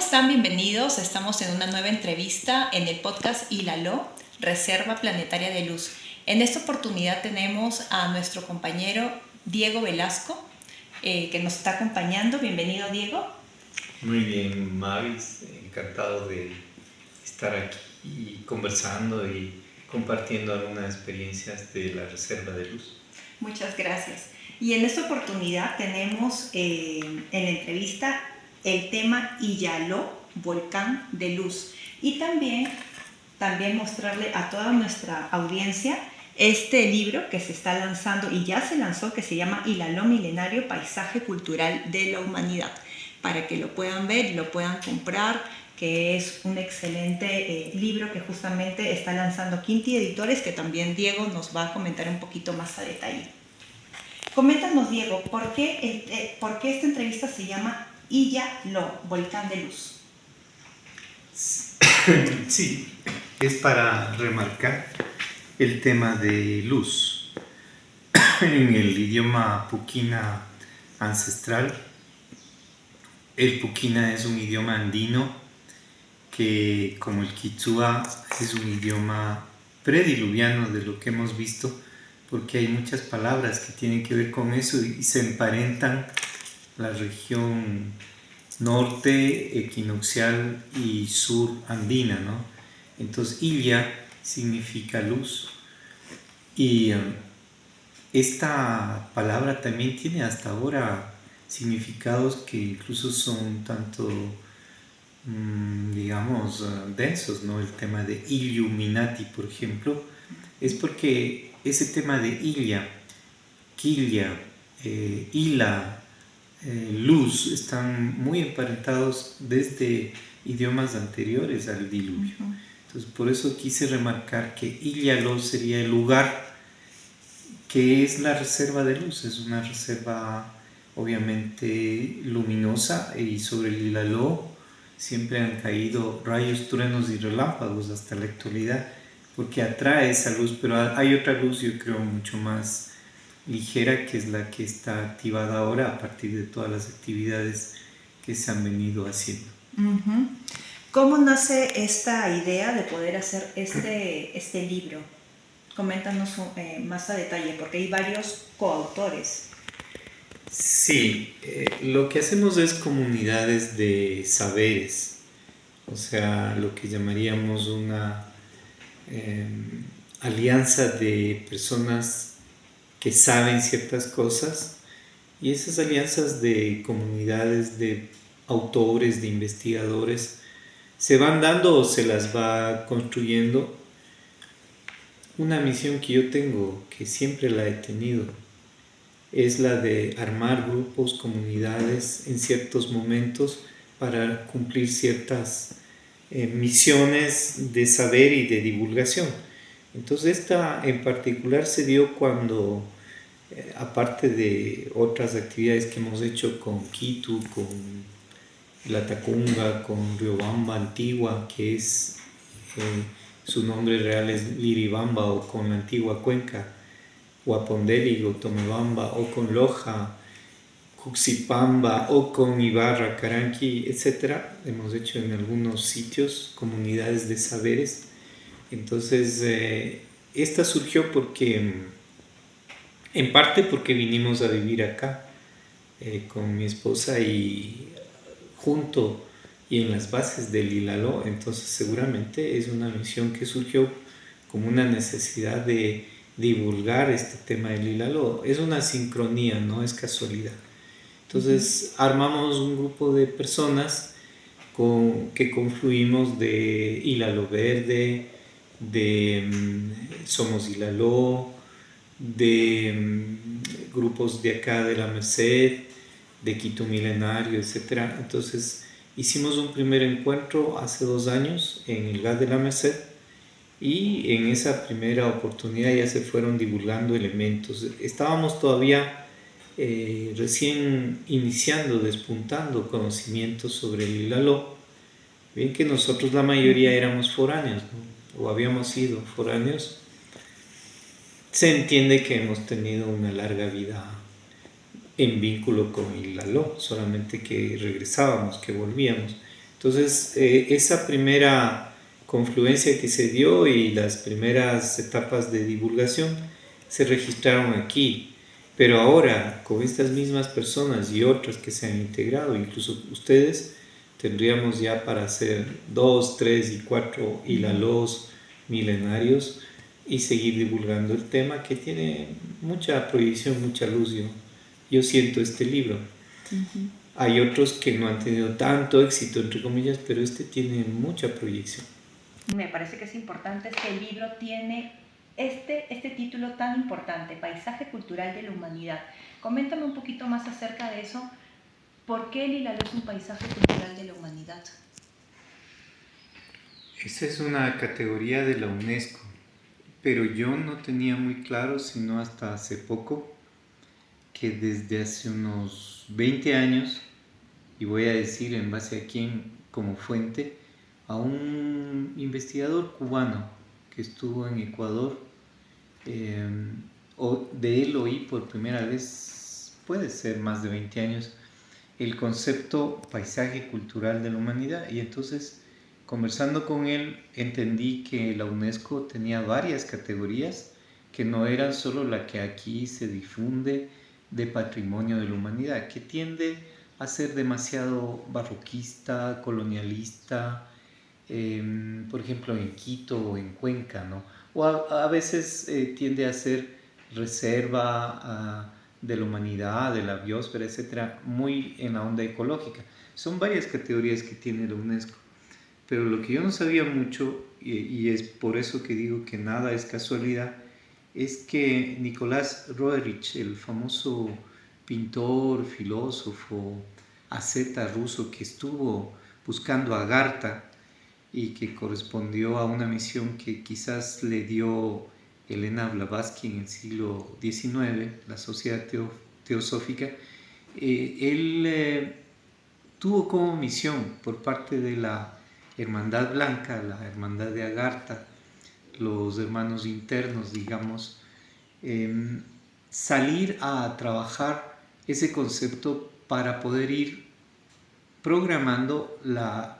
están? Bienvenidos. Estamos en una nueva entrevista en el podcast ILALO, Reserva Planetaria de Luz. En esta oportunidad tenemos a nuestro compañero Diego Velasco, que nos está acompañando. Bienvenido, Diego. Muy bien, Mavis. Encantado de estar aquí conversando y compartiendo algunas experiencias de la Reserva de Luz. Muchas gracias. Y en esta oportunidad tenemos en la entrevista el tema ILALO, Volcán de Luz. Y también mostrarle a toda nuestra audiencia este libro que se está lanzando y ya se lanzó, que se llama ILALO Milenario, Paisaje Cultural de la Humanidad, para que lo puedan ver y lo puedan comprar, que es un excelente libro que justamente está lanzando Quinti Editores, que también Diego nos va a comentar un poquito más a detalle. Coméntanos, Diego, ¿por qué esta entrevista se llama ILALO, Volcán de Luz? Sí, es para remarcar el tema de luz. En el idioma puquina ancestral, el puquina es un idioma andino que, como el quichua, es un idioma prediluviano de lo que hemos visto, porque hay muchas palabras que tienen que ver con eso y se emparentan la región norte, equinoccial y sur andina, ¿no? Entonces, Illa significa luz y esta palabra también tiene hasta ahora significados que incluso son tanto, digamos, densos, ¿no? El tema de Illuminati, por ejemplo, es porque ese tema de Illa, Quilla, Ila, luz, están muy emparentados desde idiomas anteriores al diluvio. Entonces, por eso quise remarcar que ILALO sería el lugar que es la reserva de luz. Es una reserva obviamente luminosa y sobre el ILALO siempre han caído rayos, truenos y relámpagos hasta la actualidad, porque atrae esa luz, pero hay otra luz, yo creo, mucho más ligera, que es la que está activada ahora a partir de todas las actividades que se han venido haciendo. ¿Cómo nace esta idea de poder hacer este libro? Coméntanos más a detalle, porque hay varios coautores. Sí, lo que hacemos es comunidades de saberes, o sea, lo que llamaríamos una alianza de personas que saben ciertas cosas, y esas alianzas de comunidades, de autores, de investigadores, se van dando o se las va construyendo. Una misión que yo tengo, que siempre la he tenido, es la de armar grupos, comunidades en ciertos momentos para cumplir ciertas misiones de saber y de divulgación. Entonces esta en particular se dio cuando, aparte de otras actividades que hemos hecho con Quito, con la Tacunga, con Riobamba Antigua, que es, su nombre real es Liribamba, o con la antigua cuenca, Huapondéligo, Tomebamba, o con Loja, Cuxipamba, o con Ibarra, Caranqui, etc. Hemos hecho en algunos sitios comunidades de saberes. Entonces, esta surgió porque, en parte porque vinimos a vivir acá con mi esposa y junto y en las bases del ILALO. Entonces seguramente es una misión que surgió como una necesidad de divulgar este tema del ILALO. Es una sincronía, no es casualidad. Entonces armamos un grupo de personas que confluimos de ILALO Verde, de Somos ILALO, de grupos de acá de la Merced, de Quito Milenario, etc. Entonces hicimos un primer encuentro hace 2 años en el GAD de la Merced, y en esa primera oportunidad ya se fueron divulgando elementos. Estábamos todavía recién iniciando, despuntando conocimientos sobre el ILALO. Bien que nosotros la mayoría éramos foráneos, ¿no? O habíamos sido foráneos. Se entiende que hemos tenido una larga vida en vínculo con ILALO, solamente que regresábamos, que volvíamos. Entonces, esa primera confluencia que se dio y las primeras etapas de divulgación se registraron aquí. Pero ahora, con estas mismas personas y otras que se han integrado, incluso ustedes, tendríamos ya para hacer 2, 3 y 4 hilalos milenarios y seguir divulgando el tema que tiene mucha proyección, mucha luz. Yo siento este libro. Hay otros que no han tenido tanto éxito, entre comillas, pero este tiene mucha proyección. Me parece que es importante que el libro tiene este título tan importante, Paisaje Cultural de la Humanidad. Coméntame un poquito más acerca de eso. ¿Por qué el Hilaló es un paisaje cultural de la humanidad? Esa es una categoría de la UNESCO, pero yo no tenía muy claro, sino hasta hace poco, que desde hace unos 20 años, y voy a decir en base a quién como fuente, a un investigador cubano que estuvo en Ecuador, de él oí por primera vez, puede ser más de 20 años, el concepto paisaje cultural de la humanidad, y entonces conversando con él entendí que la UNESCO tenía varias categorías que no eran solo la que aquí se difunde de patrimonio de la humanidad, que tiende a ser demasiado barroquista, colonialista, por ejemplo en Quito o en Cuenca, ¿no? O a veces tiende a ser reserva de la humanidad, de la biosfera, etcétera, muy en la onda ecológica. Son varias categorías que tiene la UNESCO. Pero lo que yo no sabía mucho, y es por eso que digo que nada es casualidad, es que Nicolás Roerich, el famoso pintor, filósofo, asceta ruso que estuvo buscando a Agartha y que correspondió a una misión que quizás le dio Elena Blavatsky en el siglo XIX, la Sociedad Teosófica, él tuvo como misión por parte de la Hermandad Blanca, la Hermandad de Agartha, los hermanos internos, digamos, salir a trabajar ese concepto para poder ir programando la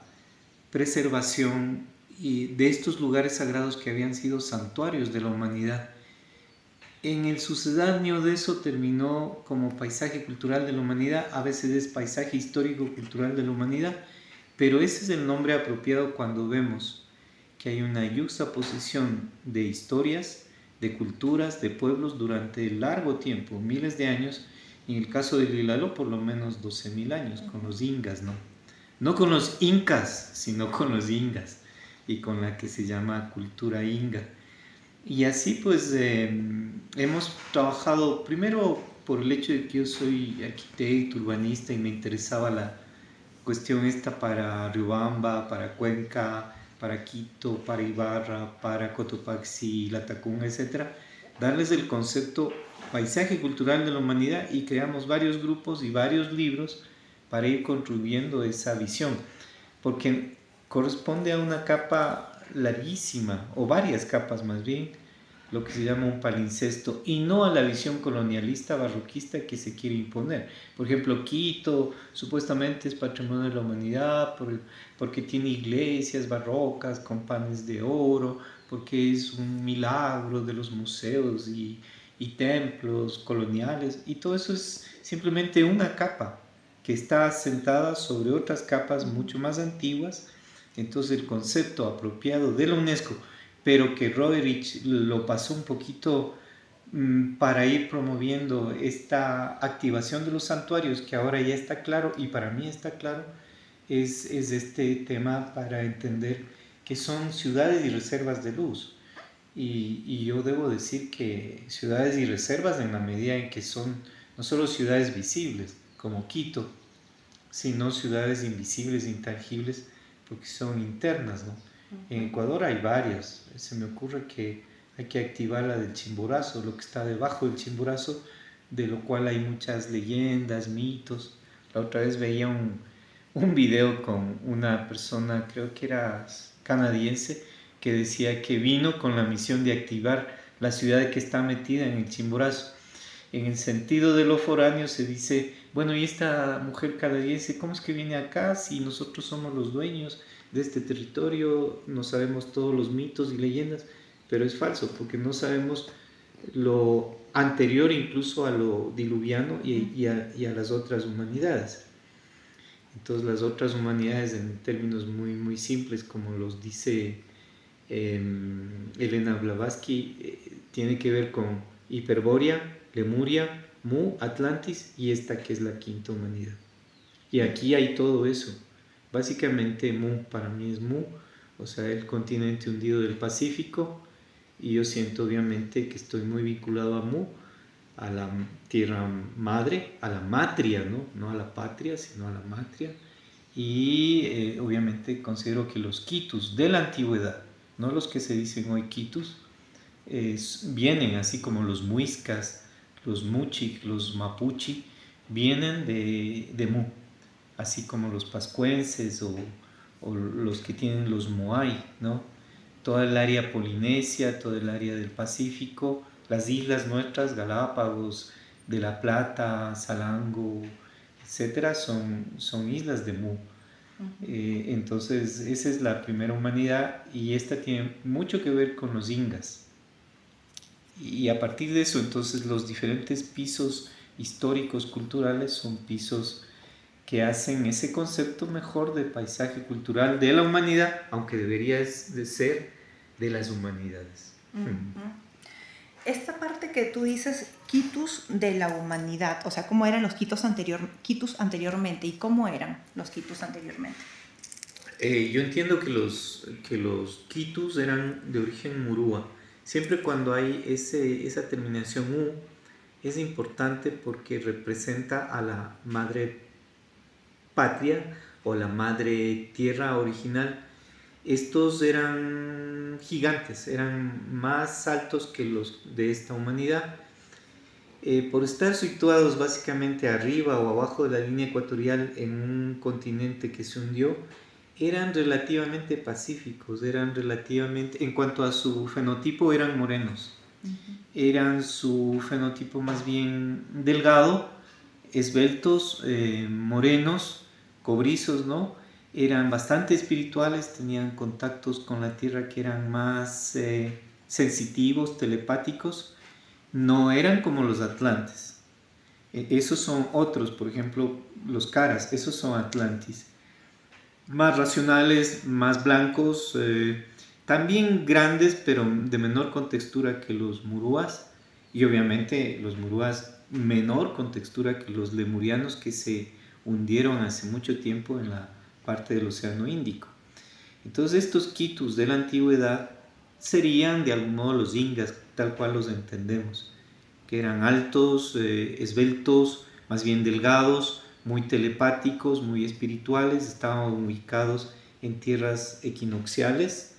preservación de estos lugares sagrados que habían sido santuarios de la humanidad. En el sucedáneo de eso terminó como paisaje cultural de la humanidad, a veces es paisaje histórico cultural de la humanidad, pero ese es el nombre apropiado cuando vemos que hay una yuxtaposición de historias, de culturas, de pueblos durante largo tiempo, miles de años, en el caso del Hilaló por lo menos 12.000 años, con los ingas, ¿no? No con los incas, sino con los ingas y con la que se llama cultura inga. Y así pues hemos trabajado primero por el hecho de que yo soy arquitecto, urbanista y me interesaba la cuestión esta para Riobamba, para Cuenca, para Quito, para Ibarra, para Cotopaxi, Latacunga, etc. Darles el concepto paisaje cultural de la humanidad y creamos varios grupos y varios libros para ir construyendo esa visión, porque corresponde a una capa larguísima, o varias capas más bien, lo que se llama un palincesto, y no a la visión colonialista barroquista que se quiere imponer. Por ejemplo, Quito supuestamente es patrimonio de la humanidad porque tiene iglesias barrocas con panes de oro, porque es un milagro de los museos y templos coloniales, y todo eso es simplemente una capa que está sentada sobre otras capas mucho más antiguas. Entonces el concepto apropiado de la UNESCO, pero que Roderich lo pasó un poquito para ir promoviendo esta activación de los santuarios, que ahora ya está claro, y para mí está claro, es este tema para entender que son ciudades y reservas de luz. Y yo debo decir que ciudades y reservas en la medida en que son no solo ciudades visibles, como Quito, sino ciudades invisibles, intangibles, porque son internas, ¿no? En Ecuador hay varias. Se me ocurre que hay que activar la del Chimborazo, lo que está debajo del Chimborazo, de lo cual hay muchas leyendas, mitos. La otra vez veía un video con una persona, creo que era canadiense, que decía que vino con la misión de activar la ciudad que está metida en el Chimborazo. En el sentido de lo foráneo se dice, bueno, y esta mujer canadiense, ¿cómo es que viene acá si nosotros somos los dueños de este territorio? No sabemos todos los mitos y leyendas, pero es falso porque no sabemos lo anterior incluso a lo diluviano y a las otras humanidades. Entonces las otras humanidades en términos muy, muy simples, como los dice Elena Blavatsky, tiene que ver con Hiperbórea, Lemuria, Mu, Atlantis y esta que es la quinta humanidad. Y aquí hay todo eso. Básicamente Mu para mí es Mu, o sea, el continente hundido del Pacífico, y yo siento obviamente que estoy muy vinculado a Mu, a la tierra madre, a la matria, ¿no? No a la patria, sino a la matria. Y obviamente considero que los quitus de la antigüedad, no los que se dicen hoy quitus, vienen así como los muiscas, los muchic, los mapuchi, vienen de Mu, así como los pascuenses o los que tienen los moai, ¿no? Toda el área polinesia, toda el área del Pacífico, las islas nuestras, Galápagos, de la Plata, Salango, etcétera, son islas de Mu. Entonces, esa es la primera humanidad y esta tiene mucho que ver con los ingas. Y a partir de eso, entonces, los diferentes pisos históricos, culturales, son pisos que hacen ese concepto mejor de paisaje cultural de la humanidad, aunque debería de ser de las humanidades. Esta parte que tú dices, quitus de la humanidad, o sea, ¿cómo eran los quitus anteriormente y cómo eran los quitus anteriormente? Yo entiendo que los quitus eran de origen murúa. Siempre cuando hay esa terminación u, es importante porque representa a la madre patria o la madre tierra original. Estos eran gigantes, eran más altos que los de esta humanidad. Por estar situados básicamente arriba o abajo de la línea ecuatorial en un continente que se hundió, eran relativamente pacíficos, eran relativamente, en cuanto a su fenotipo, eran morenos. Eran su fenotipo más bien delgado, esbeltos, morenos, cobrizos, ¿no? Eran bastante espirituales, tenían contactos con la tierra que eran más sensitivos, telepáticos. No eran como los atlantes. Esos son otros, por ejemplo, los caras, esos son atlantis. Más racionales, más blancos, también grandes, pero de menor contextura que los murúas. Y obviamente los murúas menor contextura que los lemurianos que se hundieron hace mucho tiempo en la parte del Océano Índico. Entonces estos quitus de la antigüedad serían de algún modo los ingas, tal cual los entendemos, que eran altos, esbeltos, más bien delgados, muy telepáticos, muy espirituales, estaban ubicados en tierras equinocciales,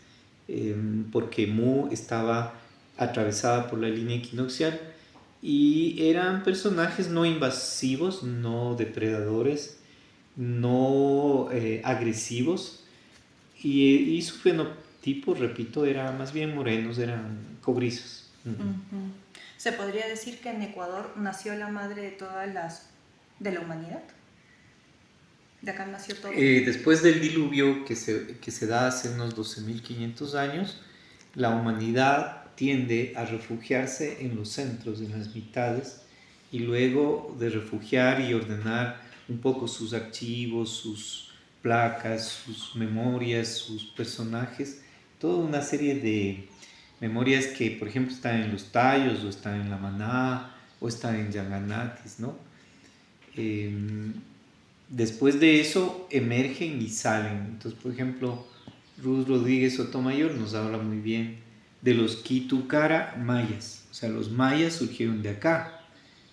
porque Mu estaba atravesada por la línea equinoccial, y eran personajes no invasivos, no depredadores, no agresivos, y su fenotipo, repito, era más bien morenos, eran cobrizos. ¿Se podría decir que en Ecuador nació la madre de todas de la humanidad? ¿De acá nació todo? Después del diluvio que se da hace unos 12.500 años, la humanidad tiende a refugiarse en los centros, en las mitades, y luego de refugiar y ordenar un poco sus archivos, sus placas, sus memorias, sus personajes, toda una serie de memorias que, por ejemplo, están en los tallos, o están en la maná, o están en Yanganatis, ¿no? Después de eso emergen y salen. Entonces, por ejemplo, Ruth Rodríguez Sotomayor nos habla muy bien de los Quitukara mayas. O sea, los mayas surgieron de acá,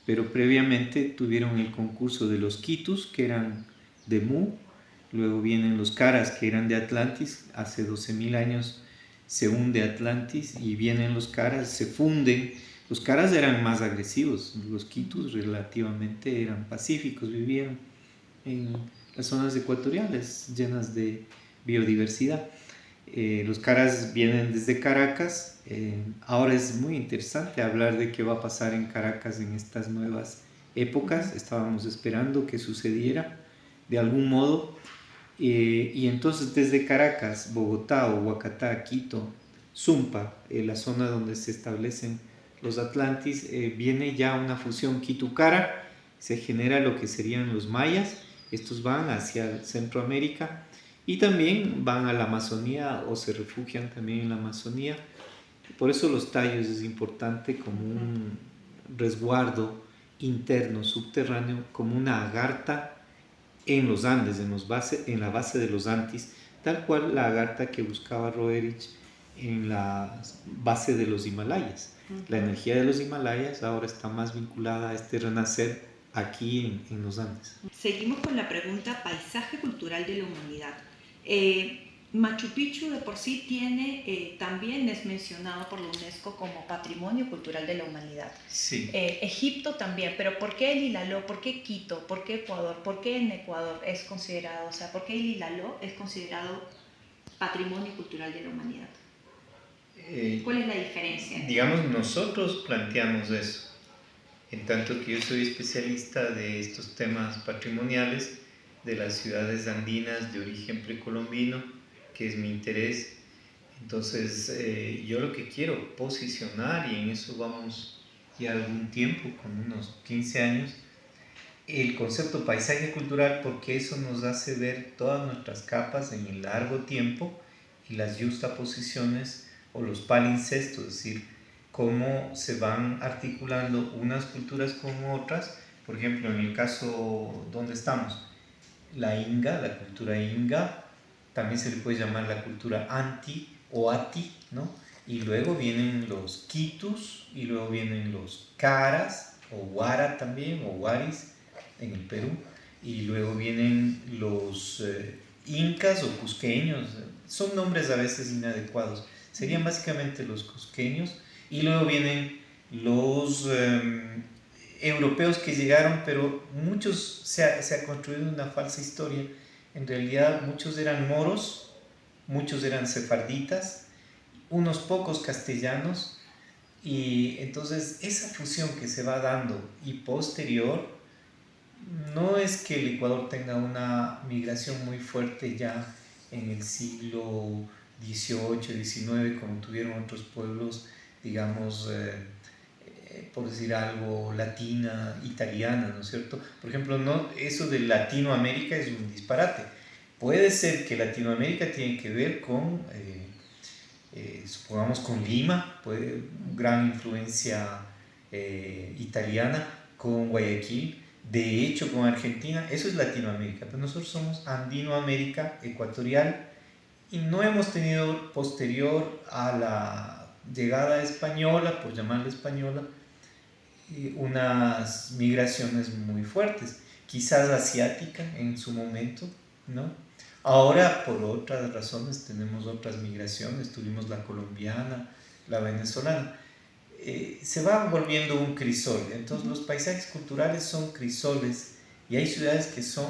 pero previamente tuvieron el concurso de los Quitus, que eran de Mu. Luego vienen los Caras, que eran de Atlantis. Hace 12.000 años se hunde Atlantis y vienen los Caras, se funden. Los Caras eran más agresivos, los Quitus relativamente eran pacíficos, vivían en las zonas ecuatoriales llenas de biodiversidad. Los Caras vienen desde Caracas. Ahora es muy interesante hablar de qué va a pasar en Caracas en estas nuevas épocas, estábamos esperando que sucediera de algún modo. Y entonces desde Caracas, Bogotá, Huacatá, Quito, Sumpa, la zona donde se establecen los Atlantis, viene ya una fusión Quito-Cara, se genera lo que serían los mayas, estos van hacia Centroamérica y también van a la Amazonía o se refugian también en la Amazonía. Por eso los tallos es importante como un resguardo interno, subterráneo, como una agarta en los Andes, en la base de los Antis, tal cual la agarta que buscaba Roerich en la base de los Himalayas. La energía de los Himalayas ahora está más vinculada a este renacer aquí en los Andes. Seguimos con la pregunta paisaje cultural de la humanidad. Machu Picchu de por sí también es mencionado por la UNESCO como Patrimonio Cultural de la Humanidad. Sí. Egipto también, pero ¿por qué el Ilaló? ¿Por qué Quito? ¿Por qué Ecuador? ¿Por qué en Ecuador es considerado, por qué el Ilaló es considerado Patrimonio Cultural de la Humanidad? ¿Cuál es la diferencia? Digamos, nosotros planteamos eso. En tanto que yo soy especialista de estos temas patrimoniales, de las ciudades andinas de origen precolombino, que es mi interés. Entonces, yo lo que quiero posicionar, y en eso vamos ya algún tiempo, con unos 15 años, el concepto paisaje cultural, porque eso nos hace ver todas nuestras capas en el largo tiempo y las juxtaposiciones o los palincestos, es decir, cómo se van articulando unas culturas con otras. Por ejemplo, en el caso donde estamos, la Inga, la cultura Inga, también se le puede llamar la cultura Anti o Ati, ¿no? Y luego vienen los Quitus, y luego vienen los Caras, o Guara también, o Guaris, en el Perú, y luego vienen los Incas o Cusqueños, son nombres a veces inadecuados, serían básicamente los cusqueños, y luego vienen los europeos que llegaron, pero muchos se ha construido una falsa historia. En realidad muchos eran moros, muchos eran sefarditas, unos pocos castellanos, y entonces esa fusión que se va dando y posterior, no es que el Ecuador tenga una migración muy fuerte ya en el siglo XVIII, XIX, como tuvieron otros pueblos, digamos, por decir algo, latina, italiana, ¿no es cierto? Por ejemplo, no, eso de Latinoamérica es un disparate. Puede ser que Latinoamérica tiene que ver con, supongamos, con Lima, gran influencia italiana, con Guayaquil, de hecho con Argentina, eso es Latinoamérica, pero nosotros somos Andinoamérica ecuatorial y no hemos tenido, posterior a la llegada española, por llamarla española, unas migraciones muy fuertes, quizás asiática en su momento, ¿no? Ahora por otras razones tenemos otras migraciones, tuvimos la colombiana, la venezolana, se va volviendo un crisol. Entonces los paisajes culturales son crisoles y hay ciudades que son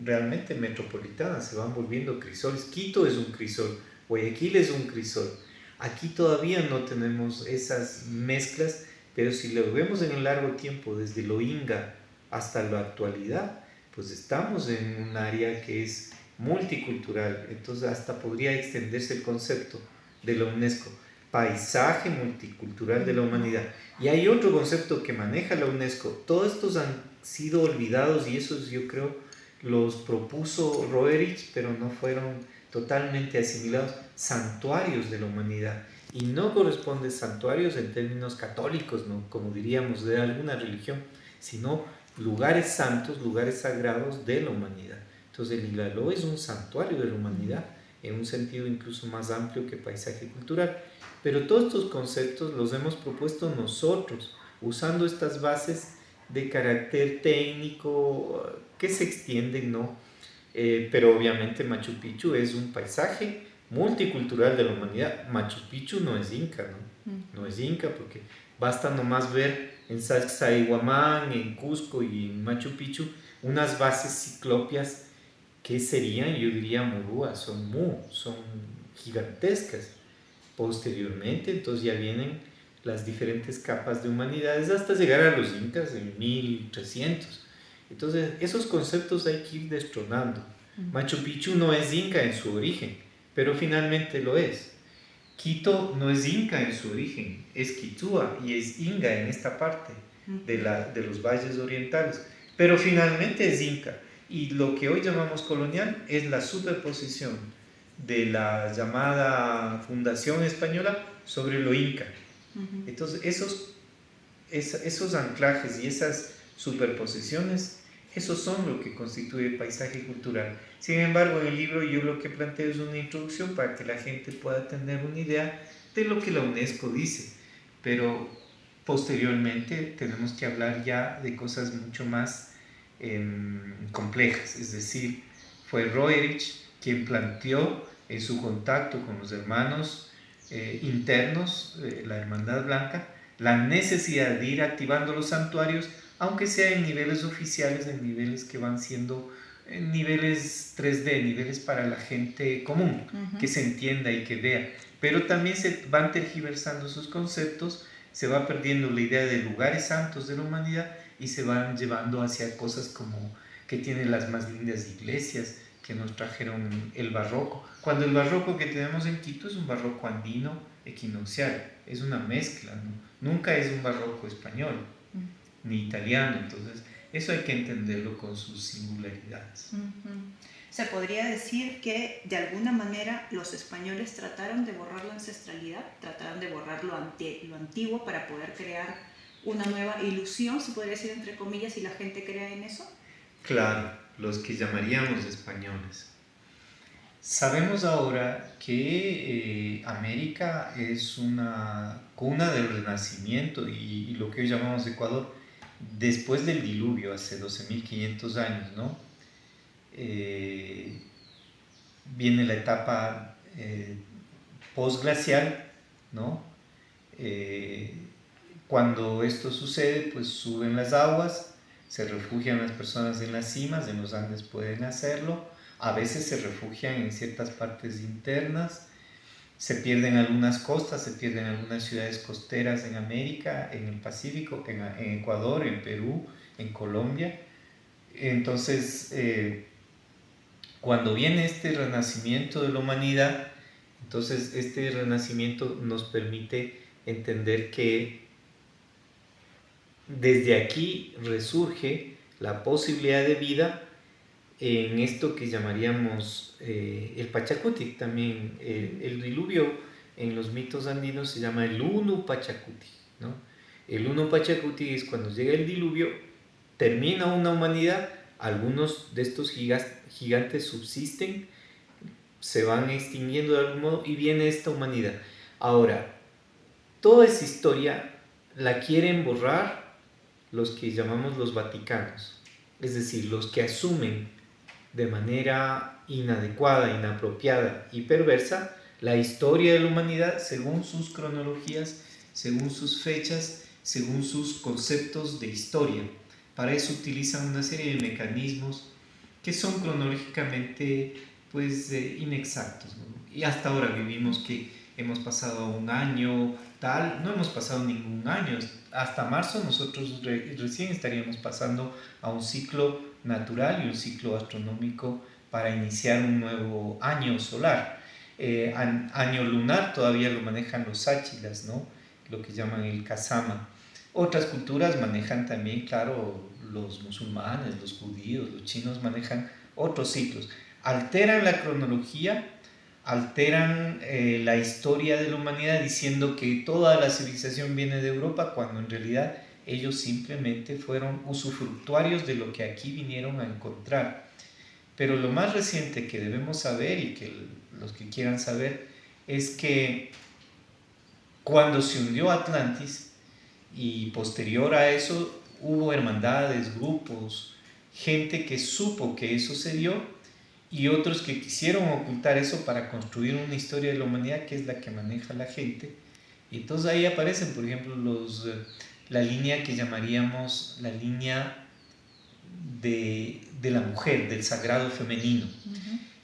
realmente metropolitanas, se van volviendo crisoles. Quito es un crisol, Guayaquil es un crisol. Aquí todavía no tenemos esas mezclas, pero si lo vemos en el largo tiempo, desde lo Inga hasta la actualidad, pues estamos en un área que es multicultural. Entonces hasta podría extenderse el concepto de la UNESCO, paisaje multicultural de la humanidad. Y hay otro concepto que maneja la UNESCO. Todos estos han sido olvidados y esos yo creo los propuso Roerich, pero no fueron totalmente asimilados. Santuarios de la humanidad. Y no corresponde santuarios en términos católicos, ¿no? Como diríamos de alguna religión, sino lugares santos, lugares sagrados de la humanidad. Entonces el Ilaló es un santuario de la humanidad en un sentido incluso más amplio que paisaje cultural. Pero todos estos conceptos los hemos propuesto nosotros, usando estas bases de carácter técnico que se extienden, ¿no? Pero obviamente Machu Picchu es un paisaje multicultural de la humanidad. Machu Picchu no es inca, ¿no? No es inca porque basta nomás ver en Sacsayhuamán, en Cusco y en Machu Picchu unas bases ciclópeas que serían, yo diría, murúas, son gigantescas. Posteriormente, entonces ya vienen las diferentes capas de humanidades hasta llegar a los incas en 1300. Entonces, esos conceptos hay que ir destronando. Machu Picchu no es inca en su origen, pero finalmente lo es. Quito no es inca en su origen, es quichua y es inga en esta parte de los valles orientales, pero finalmente es inca. Y lo que hoy llamamos colonial es la superposición de la llamada fundación española sobre lo inca. Entonces, esos anclajes y esas superposiciones, esos son lo que constituye el paisaje cultural. Sin embargo, en el libro yo lo que planteo es una introducción para que la gente pueda tener una idea de lo que la UNESCO dice, pero posteriormente tenemos que hablar ya de cosas mucho más complejas, es decir, fue Roerich quien planteó en su contacto con los hermanos internos, la Hermandad Blanca, la necesidad de ir activando los santuarios, aunque sea en niveles oficiales, en niveles que van siendo en niveles 3D, niveles para la gente común, que se entienda y que vea, pero también se van tergiversando sus conceptos, se va perdiendo la idea de lugares santos de la humanidad y se van llevando hacia cosas como que tienen las más lindas iglesias, que nos trajeron el barroco, cuando el barroco que tenemos en Quito es un barroco andino equinoccial, es una mezcla, ¿no? Nunca es un barroco español, ni italiano, entonces eso hay que entenderlo con sus singularidades. Se podría decir que de alguna manera los españoles trataron de borrar la ancestralidad, trataron de borrar lo antiguo para poder crear una nueva ilusión, se podría decir entre comillas, y la gente crea en eso. Claro, los que llamaríamos españoles. Sabemos ahora que América es una cuna del Renacimiento y lo que hoy llamamos Ecuador, después del diluvio, hace 12.500 años, ¿no? Viene la etapa postglacial, ¿no? Cuando esto sucede, pues suben las aguas, se refugian las personas en las cimas, en los Andes pueden hacerlo, a veces se refugian en ciertas partes internas, se pierden algunas costas, se pierden algunas ciudades costeras en América, en el Pacífico, en Ecuador, en Perú, en Colombia. Entonces, cuando viene este renacimiento de la humanidad, entonces este renacimiento nos permite entender que desde aquí resurge la posibilidad de vida en esto que llamaríamos el Pachacuti, también el diluvio en los mitos andinos se llama el Unu Pachacuti, ¿no? El Unu Pachacuti es cuando llega el diluvio, termina una humanidad, algunos de estos gigantes subsisten, se van extinguiendo de algún modo y viene esta humanidad. Ahora, toda esa historia la quieren borrar los que llamamos los vaticanos, es decir, los que asumen de manera inadecuada, inapropiada y perversa la historia de la humanidad según sus cronologías, según sus fechas, según sus conceptos de historia. Para eso utilizan una serie de mecanismos que son cronológicamente pues, inexactos, ¿no? Y hasta ahora vivimos que hemos pasado un año, tal, no hemos pasado ningún año. Hasta marzo nosotros recién estaríamos pasando a un ciclo natural y un ciclo astronómico para iniciar un nuevo año solar. Año lunar todavía lo manejan los áchilas, ¿no? Lo que llaman el kasama. Otras culturas manejan también, claro, los musulmanes, los judíos, los chinos manejan otros ciclos. Alteran la cronología, alteran la historia de la humanidad diciendo que toda la civilización viene de Europa, cuando en realidad ellos simplemente fueron usufructuarios de lo que aquí vinieron a encontrar. Pero lo más reciente que debemos saber, y que los que quieran saber, es que cuando se hundió Atlantis y posterior a eso hubo hermandades, grupos, gente que supo que eso se dio y otros que quisieron ocultar eso para construir una historia de la humanidad que es la que maneja la gente. Y entonces ahí aparecen, por ejemplo, la línea que llamaríamos la línea de la mujer, del sagrado femenino.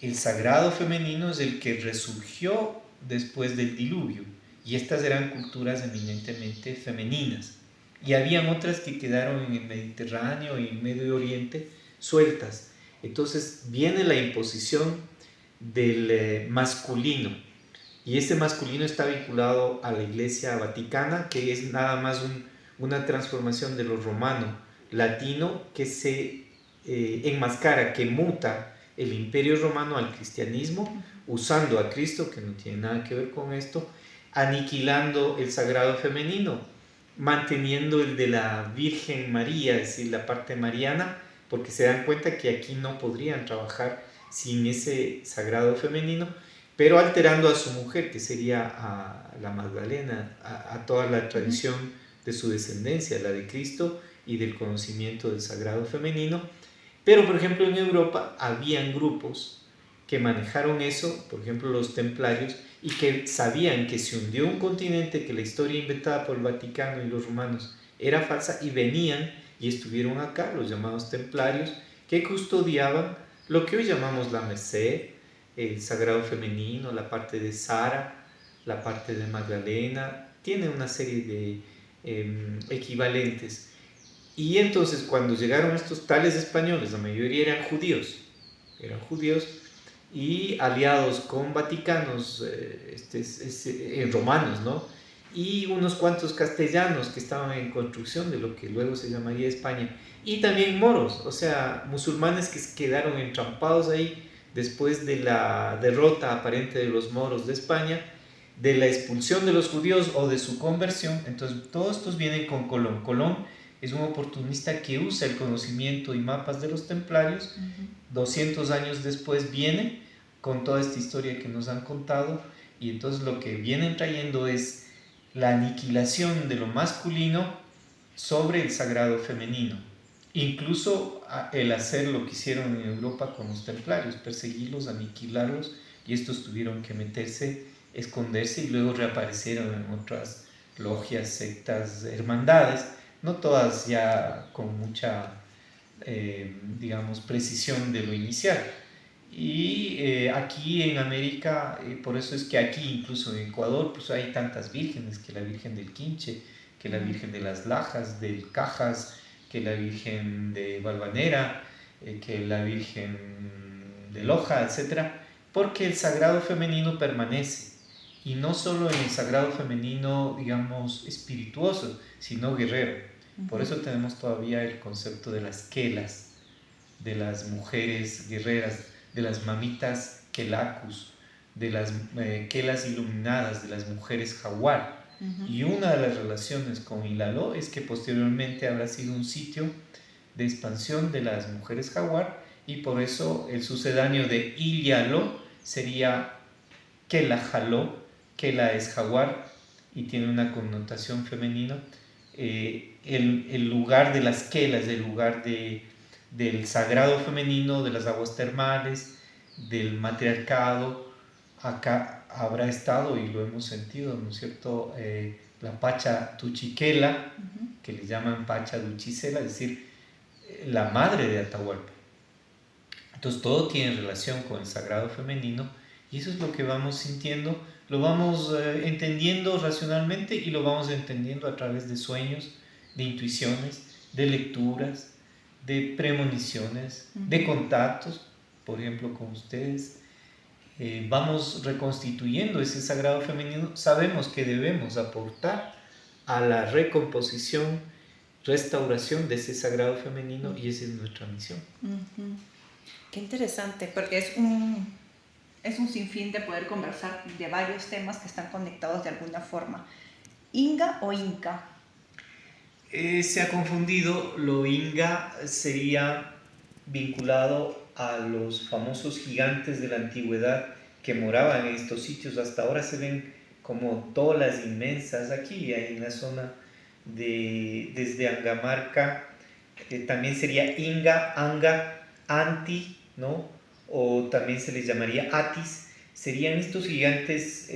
El sagrado femenino es el que resurgió después del diluvio y estas eran culturas eminentemente femeninas. Y habían otras que quedaron en el Mediterráneo y en Medio Oriente sueltas. Entonces viene la imposición del masculino, y este masculino está vinculado a la Iglesia Vaticana, que es nada más una transformación de lo romano latino que se enmascara, que muta el Imperio Romano al cristianismo, usando a Cristo, que no tiene nada que ver con esto, aniquilando el sagrado femenino, manteniendo el de la Virgen María, es decir, la parte mariana, porque se dan cuenta que aquí no podrían trabajar sin ese sagrado femenino, pero alterando a su mujer, que sería a la Magdalena, a toda la tradición de su descendencia, la de Cristo y del conocimiento del sagrado femenino. Pero, por ejemplo, en Europa habían grupos que manejaron eso, por ejemplo los templarios, y que sabían que se hundió un continente, que la historia inventada por el Vaticano y los romanos era falsa, y venían y estuvieron acá, los llamados templarios, que custodiaban lo que hoy llamamos la Merced, el sagrado femenino, la parte de Sara, la parte de Magdalena, tiene una serie de equivalentes. Y entonces cuando llegaron estos tales españoles, la mayoría eran judíos y aliados con vaticanos, romanos, ¿no? Y unos cuantos castellanos que estaban en construcción de lo que luego se llamaría España, y también moros, o sea, musulmanes que quedaron entrampados ahí después de la derrota aparente de los moros de España, de la expulsión de los judíos o de su conversión. Entonces todos estos vienen con Colón. Colón es un oportunista que usa el conocimiento y mapas de los templarios. 200 años después viene con toda esta historia que nos han contado, y entonces lo que vienen trayendo es la aniquilación de lo masculino sobre el sagrado femenino. Incluso el hacer lo que hicieron en Europa con los templarios, perseguirlos, aniquilarlos, y estos tuvieron que meterse, esconderse, y luego reaparecieron en otras logias, sectas, hermandades, no todas ya con mucha, digamos, precisión de lo inicial. Y aquí en América, por eso es que aquí, incluso en Ecuador, pues hay tantas vírgenes, que la Virgen del Quinche, que la Virgen de las Lajas, del Cajas, que la Virgen de Valvanera, que la Virgen de Loja, etc. Porque el sagrado femenino permanece, y no solo en el sagrado femenino, digamos, espirituoso, sino guerrero. Por eso tenemos todavía el concepto de las quelas, de las mujeres guerreras, de las mamitas quelacus, de las quelas iluminadas, de las mujeres jaguar. Y una de las relaciones con Ilaló es que posteriormente habrá sido un sitio de expansión de las mujeres jaguar, y por eso el sucedáneo de Ilaló sería Quelajaló. Quela es jaguar y tiene una connotación femenina. El lugar de las quelas, el lugar del sagrado femenino, de las aguas termales, del matriarcado, acá habrá estado, y lo hemos sentido, ¿no es cierto?, la Pacha Tuchiquela, que le llaman Pacha Duchicela, es decir, la madre de Atahualpa. Entonces todo tiene relación con el sagrado femenino, y eso es lo que vamos sintiendo, lo vamos entendiendo racionalmente, y lo vamos entendiendo a través de sueños, de intuiciones, de lecturas, de premoniciones, de contactos, por ejemplo con ustedes. Vamos reconstituyendo ese sagrado femenino. Sabemos que debemos aportar a la recomposición, restauración de ese sagrado femenino, y esa es nuestra misión. Qué interesante, porque es un sinfín de poder conversar de varios temas que están conectados de alguna forma. ¿Inga o Inca? Se ha confundido. Lo Inga sería vinculado a los famosos gigantes de la antigüedad que moraban en estos sitios. Hasta ahora se ven como tolas inmensas aquí en la zona desde Angamarca. También sería Inga, Anga, Anti, ¿no? O también se les llamaría Atis. Serían estos gigantes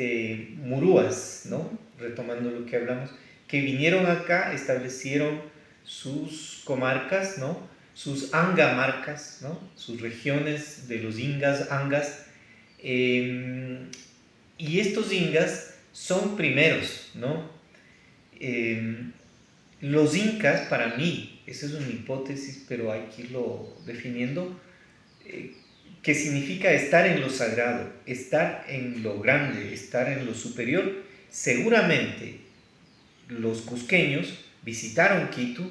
murúas, ¿no? Retomando lo que hablamos, que vinieron acá, establecieron sus comarcas, ¿no?, sus angamarcas, ¿no?, sus regiones de los ingas, angas, y estos ingas son primeros, ¿no? Los incas, para mí, esa es una hipótesis, pero hay que irlo definiendo, que significa estar en lo sagrado, estar en lo grande, estar en lo superior. Seguramente los cusqueños visitaron Quito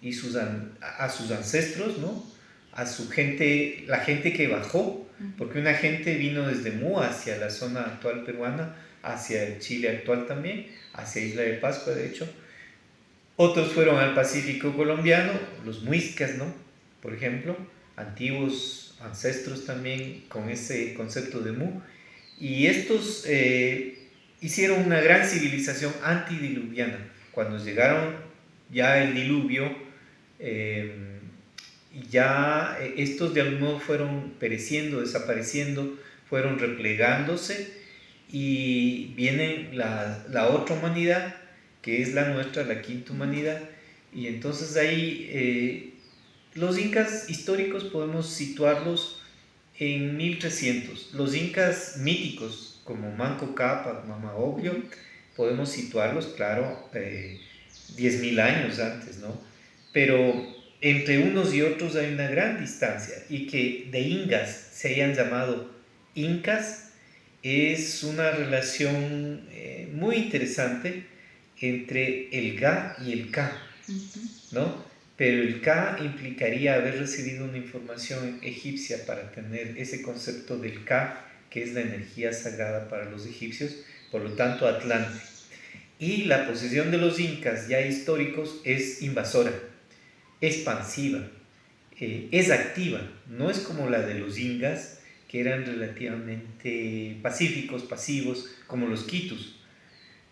y a sus ancestros, ¿no? A su gente, la gente que bajó, porque una gente vino desde Mu hacia la zona actual peruana, hacia el Chile actual también, hacia Isla de Pascua, de hecho. Otros fueron al Pacífico colombiano, los muiscas, ¿no? Por ejemplo, antiguos ancestros también con ese concepto de Mu. Y estos hicieron una gran civilización antidiluviana. Cuando llegaron ya el diluvio, ya estos de algún modo fueron pereciendo, desapareciendo, fueron replegándose, y viene la otra humanidad, que es la nuestra, la quinta humanidad. Y entonces ahí los incas históricos podemos situarlos en 1300. Los incas míticos como Manco Cápac, Mama Ocllo, podemos situarlos, claro, 10.000 años antes, ¿no? Pero entre unos y otros hay una gran distancia, y que de ingas se hayan llamado incas es una relación muy interesante entre el Ga y el Ka, ¿no? Pero el Ka implicaría haber recibido una información egipcia para tener ese concepto del Ka, que es la energía sagrada para los egipcios, por lo tanto Atlante. Y la posición de los incas ya históricos es invasora, expansiva, es activa, no es como la de los incas, que eran relativamente pacíficos, pasivos, como los quitus.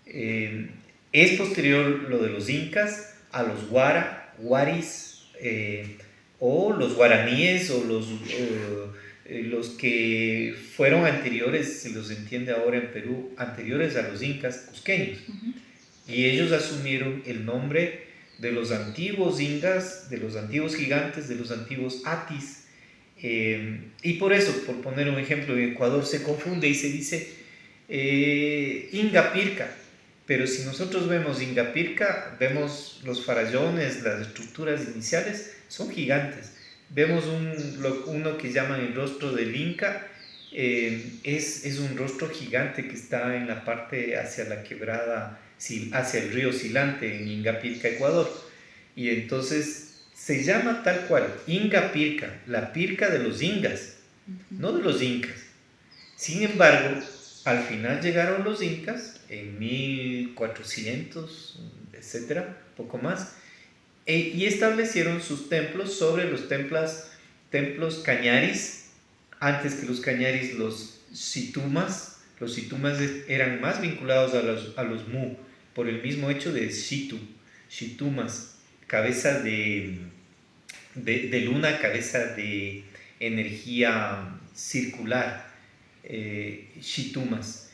Es posterior lo de los incas a los guaris, o los guaraníes, o los que fueron anteriores, se los entiende ahora en Perú, anteriores a los incas cusqueños. Y ellos asumieron el nombre de los antiguos incas, de los antiguos gigantes, de los antiguos atis. Y por eso, por poner un ejemplo, en Ecuador se confunde y se dice Inga Pirca. Pero si nosotros vemos Inga Pirca, vemos los farallones, las estructuras iniciales, son gigantes. Vemos uno que llaman el rostro del Inca, es un rostro gigante que está en la parte hacia la quebrada, hacia el río Silante, en Inga Pirca, Ecuador. Y entonces se llama tal cual, Inga Pirca, la pirca de los ingas, no de los incas. Sin embargo, al final llegaron los incas en 1400, etcétera, poco más, y establecieron sus templos sobre los templos cañaris. Antes que los cañaris, los situmas eran más vinculados a los mu, por el mismo hecho de situmas, cabeza de luna, cabeza de energía circular, shitumas.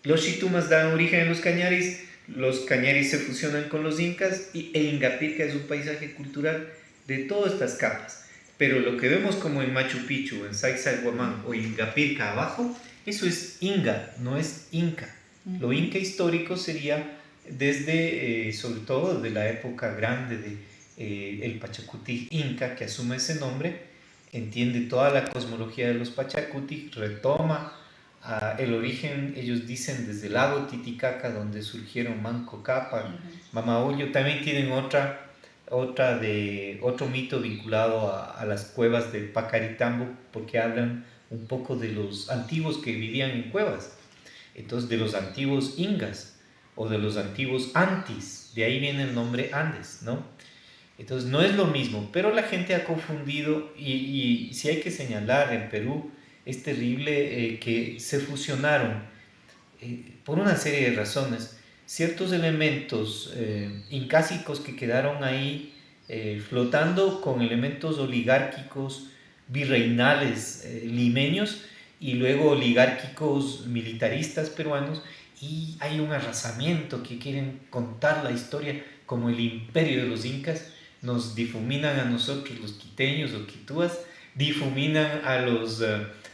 Los shitumas dan origen a los cañaris se fusionan con los incas, e Inga Pirca es un paisaje cultural de todas estas capas. Pero lo que vemos como en Machu Picchu, en Sacsayhuamán o Inga Pirca abajo, eso es Inga, no es Inca. Lo Inca histórico sería desde, sobre todo de la época grande de el Pachacuti Inca, que asume ese nombre, entiende toda la cosmología de los Pachacuti, retoma el origen, ellos dicen, desde el lago Titicaca, donde surgieron Manco Cápac, Mama Ocllo. También tienen otro mito vinculado a las cuevas de Pacaritambo, porque hablan un poco de los antiguos que vivían en cuevas, entonces de los antiguos ingas o de los antiguos antis, de ahí viene el nombre Andes, ¿no? Entonces no es lo mismo, pero la gente ha confundido, y sí hay que señalar, en Perú es terrible que se fusionaron por una serie de razones ciertos elementos incásicos que quedaron ahí flotando con elementos oligárquicos virreinales limeños, y luego oligárquicos militaristas peruanos, y hay un arrasamiento que quieren contar la historia como el imperio de los incas. Nos difuminan a nosotros los quiteños o quitúas, difuminan a los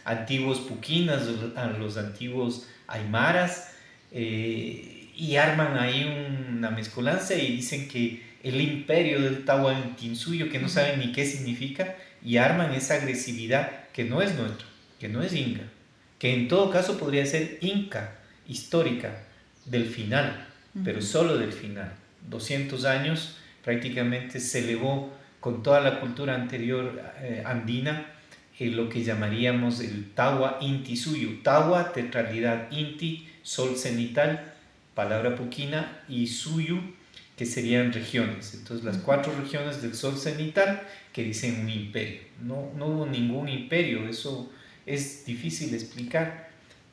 antiguos puquinas, a los antiguos aymaras, y arman ahí una mezcolanza y dicen que el imperio del Tahuantinsuyo, que no saben ni qué significa, y arman esa agresividad que no es nuestra, que no es inca, que en todo caso podría ser inca, histórica, del final, pero solo del final. 200 años prácticamente se elevó con toda la cultura anterior andina, lo que llamaríamos el Tawa Inti Suyu. Tawa, tetralidad, Inti, sol cenital, palabra puquina, y Suyu, que serían regiones. Entonces las 4 regiones del sol cenital que dicen un imperio. No hubo ningún imperio, eso es difícil de explicar,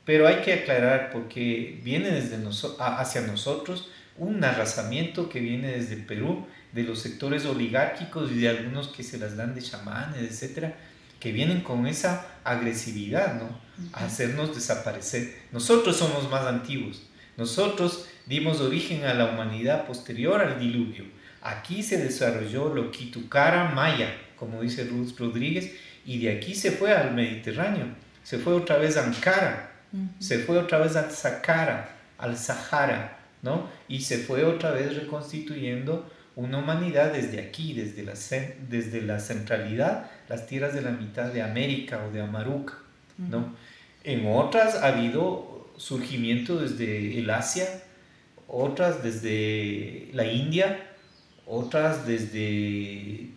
pero hay que aclarar porque viene desde hacia nosotros un arrasamiento que viene desde Perú, de los sectores oligárquicos y de algunos que se las dan de chamanes, etcétera, que vienen con esa agresividad, ¿no? A hacernos desaparecer. Nosotros somos más antiguos. Nosotros dimos origen a la humanidad posterior al diluvio. Aquí se desarrolló lo Quitucara Maya, como dice Ruth Rodríguez, y de aquí se fue al Mediterráneo. Se fue otra vez a Ankara, se fue otra vez al Saqqara, al Sahara, ¿no? Y se fue otra vez reconstituyendo una humanidad desde aquí, desde la centralidad, las tierras de la mitad de América o de Amaruca, ¿no? En otras ha habido surgimiento desde el Asia, otras desde la India, otras desde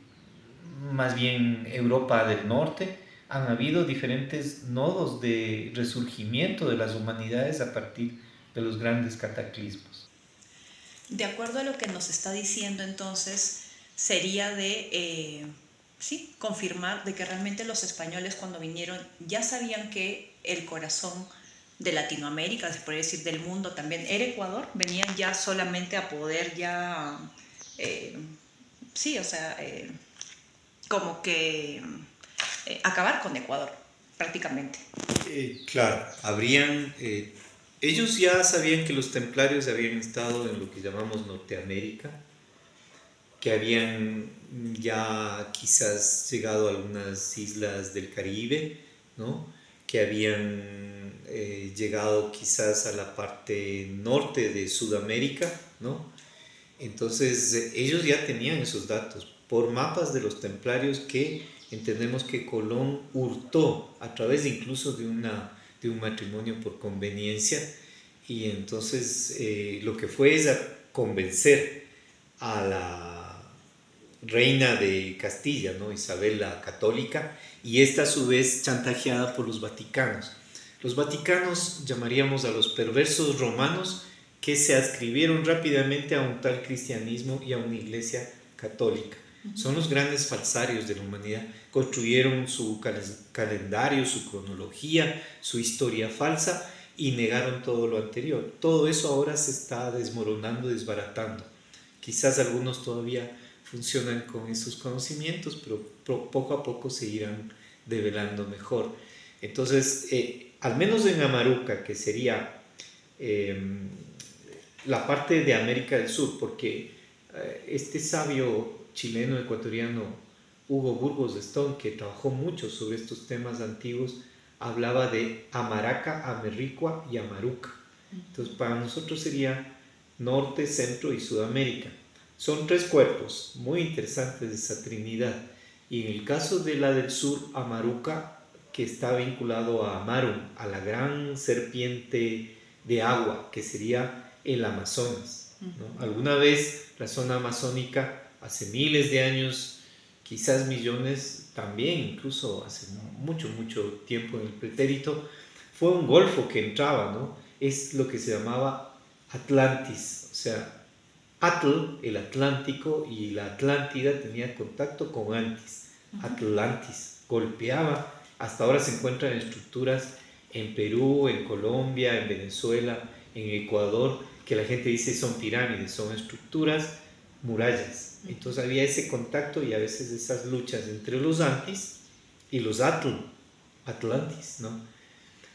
más bien Europa del Norte. Han habido diferentes nodos de resurgimiento de las humanidades a partir de los grandes cataclismos. De acuerdo a lo que nos está diciendo, entonces, sería de, sí, confirmar de que realmente los españoles cuando vinieron ya sabían que el corazón de Latinoamérica, se podría decir del mundo también, era Ecuador, venían ya solamente a poder ya, sí, o sea, como que acabar con Ecuador, prácticamente. Claro, ellos ya sabían que los templarios habían estado en lo que llamamos Norteamérica, que habían ya quizás llegado a algunas islas del Caribe, ¿no? Que habían llegado quizás a la parte norte de Sudamérica, ¿no? Entonces ellos ya tenían esos datos por mapas de los templarios que entendemos que Colón hurtó a través incluso de un matrimonio por conveniencia, y entonces lo que fue es a convencer a la reina de Castilla, ¿no? Isabel la Católica, y esta a su vez chantajeada por los vaticanos. Los vaticanos llamaríamos a los perversos romanos que se adscribieron rápidamente a un tal cristianismo y a una iglesia católica. Son los grandes falsarios de la humanidad. Construyeron su calendario, su cronología, su historia falsa y negaron todo lo anterior. Todo eso ahora se está desmoronando, desbaratando. Quizás algunos todavía funcionan con esos conocimientos, pero poco a poco se irán develando mejor. Entonces, al menos en Amaruca, que sería la parte de América del Sur, porque este sabio chileno ecuatoriano Hugo Burgos de Stone, que trabajó mucho sobre estos temas antiguos, hablaba de Amaraca, Amerricua y Amaruca. Entonces para nosotros sería Norte, Centro y Sudamérica. Son 3 cuerpos muy interesantes de esa trinidad, y en el caso de la del sur, Amaruca, que está vinculado a Amaru, a la gran serpiente de agua, que sería el Amazonas, ¿no? Alguna vez la zona amazónica, hace miles de años, quizás millones, también incluso hace mucho tiempo en el pretérito, fue un golfo que entraba, ¿no? Es lo que se llamaba Atlantis, o sea, Atl, el Atlántico, y la Atlántida tenía contacto con Antis, Atlantis, golpeaba. Hasta ahora se encuentran estructuras en Perú, en Colombia, en Venezuela, en Ecuador, que la gente dice son pirámides, son estructuras, murallas. Entonces había ese contacto y a veces esas luchas entre los Antis y los Atlantis, ¿no?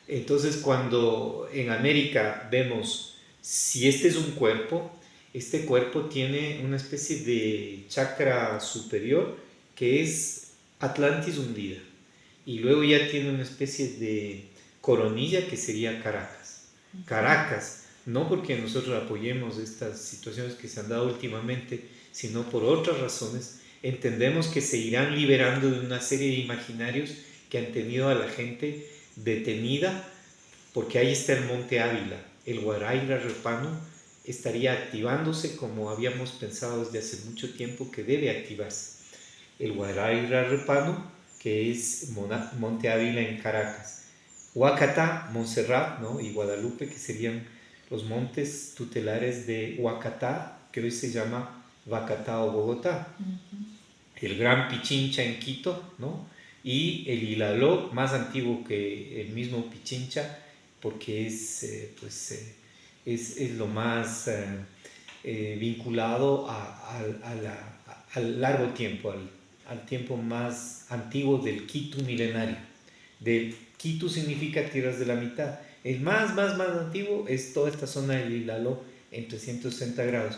Entonces cuando en América vemos si este es un cuerpo, este cuerpo tiene una especie de chakra superior que es Atlantis hundida, y luego ya tiene una especie de coronilla que sería Caracas. Caracas no porque nosotros apoyemos estas situaciones que se han dado últimamente, sino por otras razones, entendemos que se irán liberando de una serie de imaginarios que han tenido a la gente detenida, porque ahí está el Monte Ávila, el Guaraíra Repano estaría activándose como habíamos pensado desde hace mucho tiempo que debe activarse. El Guaraíra Repano, que es Monte Ávila en Caracas, Huacatá, Montserrat, ¿no? Y Guadalupe, que serían los montes tutelares de Huacatá, que hoy se llama Bacatá o Bogotá. El Gran Pichincha en Quito, ¿no? Y el Ilaló, más antiguo que el mismo Pichincha, porque es lo más vinculado al largo tiempo, al tiempo más antiguo del Quito milenario. Del Quito significa tierras de la mitad. El más antiguo es toda esta zona del Ilaló en 360 grados.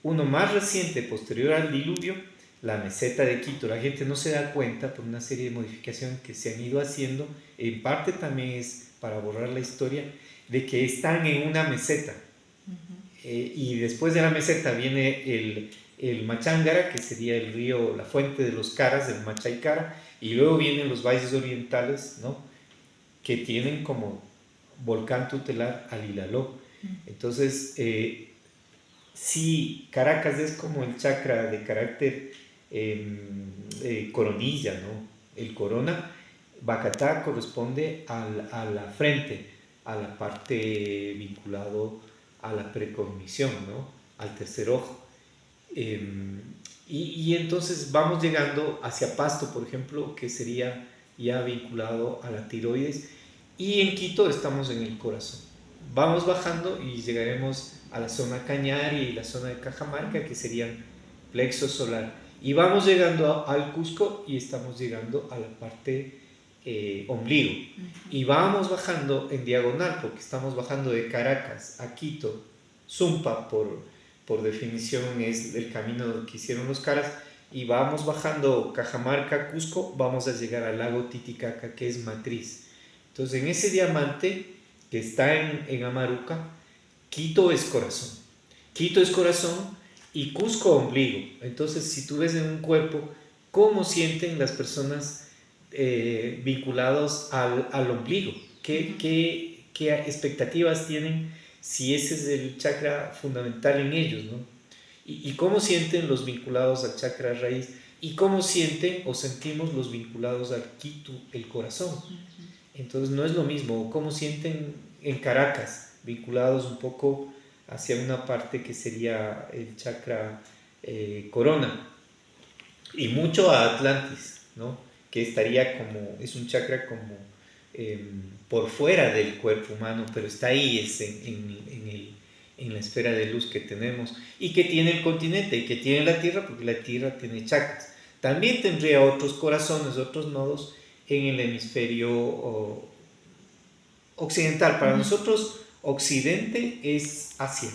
Uno más reciente, posterior al diluvio, la meseta de Quito. La gente no se da cuenta por una serie de modificaciones que se han ido haciendo, en parte también es para borrar la historia, de que están en una meseta. Y después de la meseta viene el Machángara, que sería el río, la fuente de los Caras, del Machaycara, y luego vienen los valles orientales, ¿no? Que tienen como volcán tutelar al Ilaló. Entonces, sí, Caracas es como el chakra de carácter coronilla, ¿no? El corona. Bacatá corresponde a la frente, a la parte vinculado a la precognición, ¿no? Al tercer ojo. Y entonces vamos llegando hacia Pasto, por ejemplo, que sería ya vinculado a la tiroides, y en Quito estamos en el corazón. Vamos bajando y llegaremos a la zona Cañari y la zona de Cajamarca, que serían plexo solar. Y vamos llegando al Cusco y estamos llegando a la parte ombligo. Y vamos bajando en diagonal, porque estamos bajando de Caracas a Quito. Sumpa, por definición, es el camino que hicieron los Caras. Y vamos bajando Cajamarca, Cusco, vamos a llegar al lago Titicaca, que es matriz. Entonces, en ese diamante que está en Amaruca, Quito es corazón. Quito es corazón y Cusco ombligo. Entonces, si tú ves en un cuerpo cómo sienten las personas vinculados al ombligo, qué expectativas tienen, si ese es el chakra fundamental en ellos, ¿no? Y cómo sienten los vinculados al chakra raíz, y cómo sienten o sentimos los vinculados al Quito, el corazón. Entonces no es lo mismo cómo sienten en Caracas, vinculados un poco hacia una parte que sería el chakra corona, y mucho a Atlantis, ¿no? Que estaría como, es un chakra como por fuera del cuerpo humano, pero está ahí, es en la esfera de luz que tenemos, y que tiene el continente, y que tiene la Tierra, porque la Tierra tiene chakras. También tendría otros corazones, otros nodos en el hemisferio occidental. Para nosotros, Occidente es Asia,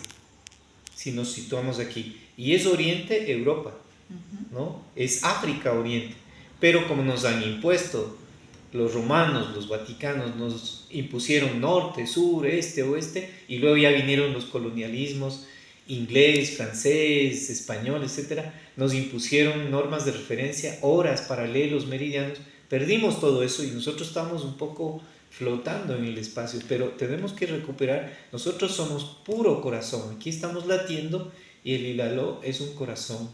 si nos situamos aquí, y es Oriente, Europa, ¿no? Es África, Oriente. Pero como nos han impuesto los romanos, los vaticanos, nos impusieron norte, sur, este, oeste, y luego ya vinieron los colonialismos inglés, francés, español, etcétera, nos impusieron normas de referencia, horas, paralelos, meridianos. Perdimos todo eso y nosotros estamos un poco flotando en el espacio, pero tenemos que recuperar. Nosotros somos puro corazón, aquí estamos latiendo, y el Ilaló es un corazón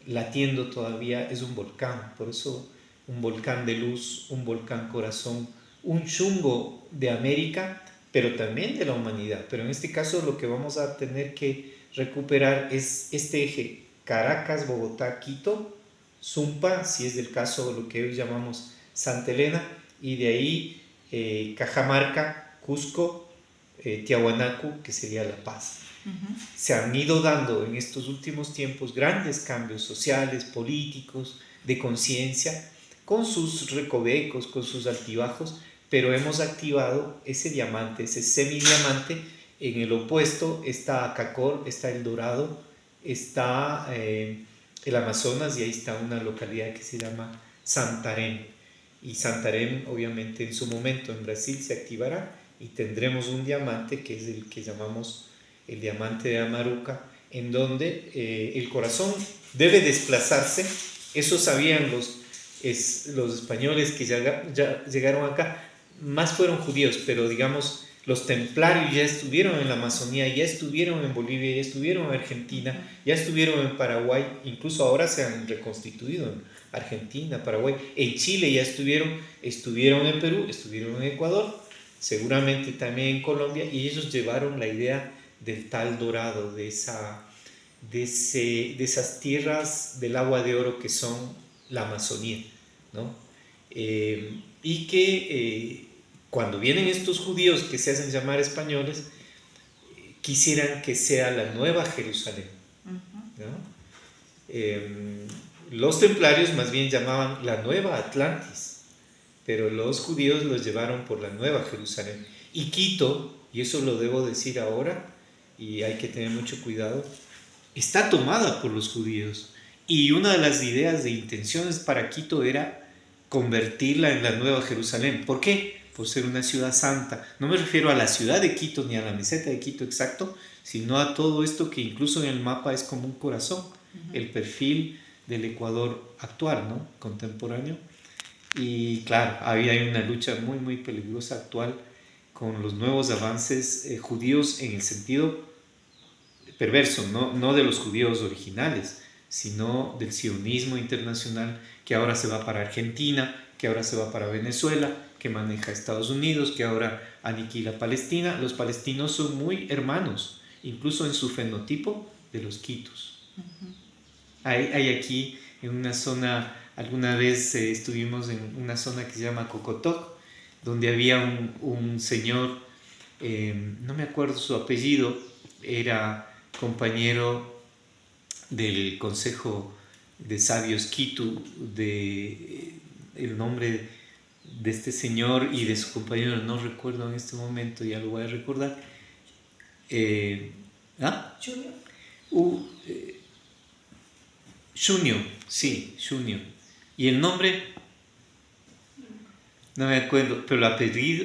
latiendo todavía, es un volcán. Por eso un volcán de luz, un volcán corazón, un chungo de América, pero también de la humanidad. Pero en este caso lo que vamos a tener que recuperar es este eje Caracas, Bogotá, Quito, Sumpa, si es del caso lo que hoy llamamos Santa Elena, y de ahí Cajamarca, Cusco, Tiahuanaco, que sería La Paz. Se han ido dando en estos últimos tiempos grandes cambios sociales, políticos, de conciencia, con sus recovecos, con sus altibajos, pero hemos activado ese diamante, ese semidiamante. En el opuesto está Acacor, está El Dorado, está el Amazonas, y ahí está una localidad que se llama Santarém. Y Santarém, obviamente, en su momento en Brasil se activará y tendremos un diamante que es el que llamamos el diamante de Amaruca, en donde el corazón debe desplazarse. Eso sabían los españoles que ya llegaron acá. Más fueron judíos, pero digamos, los templarios ya estuvieron en la Amazonía, ya estuvieron en Bolivia, ya estuvieron en Argentina, ya estuvieron en Paraguay, incluso ahora se han reconstituido en Argentina, Paraguay, en Chile ya estuvieron en Perú, estuvieron en Ecuador, seguramente también en Colombia, y ellos llevaron la idea del tal dorado, de esas tierras del agua de oro que son la Amazonía, ¿no? Y que cuando vienen estos judíos que se hacen llamar españoles, quisieran que sea la nueva Jerusalén, ¿no? Los templarios más bien llamaban la nueva Atlantis, pero los judíos los llevaron por la nueva Jerusalén. Y Quito, y eso lo debo decir ahora, y hay que tener mucho cuidado, está tomada por los judíos. Y una de las ideas de intenciones para Quito era convertirla en la nueva Jerusalén. ¿Por qué? Por ser una ciudad santa. No me refiero a la ciudad de Quito ni a la meseta de Quito exacto, sino a todo esto que incluso en el mapa es como un corazón, el perfil del Ecuador actual, ¿no? Contemporáneo. Y claro, había una lucha muy, muy peligrosa actual con los nuevos avances judíos en el sentido perverso, no de los judíos originales, sino del sionismo internacional que ahora se va para Argentina, que ahora se va para Venezuela, que maneja Estados Unidos, que ahora aniquila Palestina. Los palestinos son muy hermanos, incluso en su fenotipo de los quitos. Hay aquí en una zona, alguna vez estuvimos en una zona que se llama Cocotoc, donde había un señor, no me acuerdo su apellido, era compañero del Consejo de Sabios Quito, el nombre de este señor y de su compañero no recuerdo en este momento, ya lo voy a recordar. Junio, sí, Junio. Y el nombre, no me acuerdo, pero el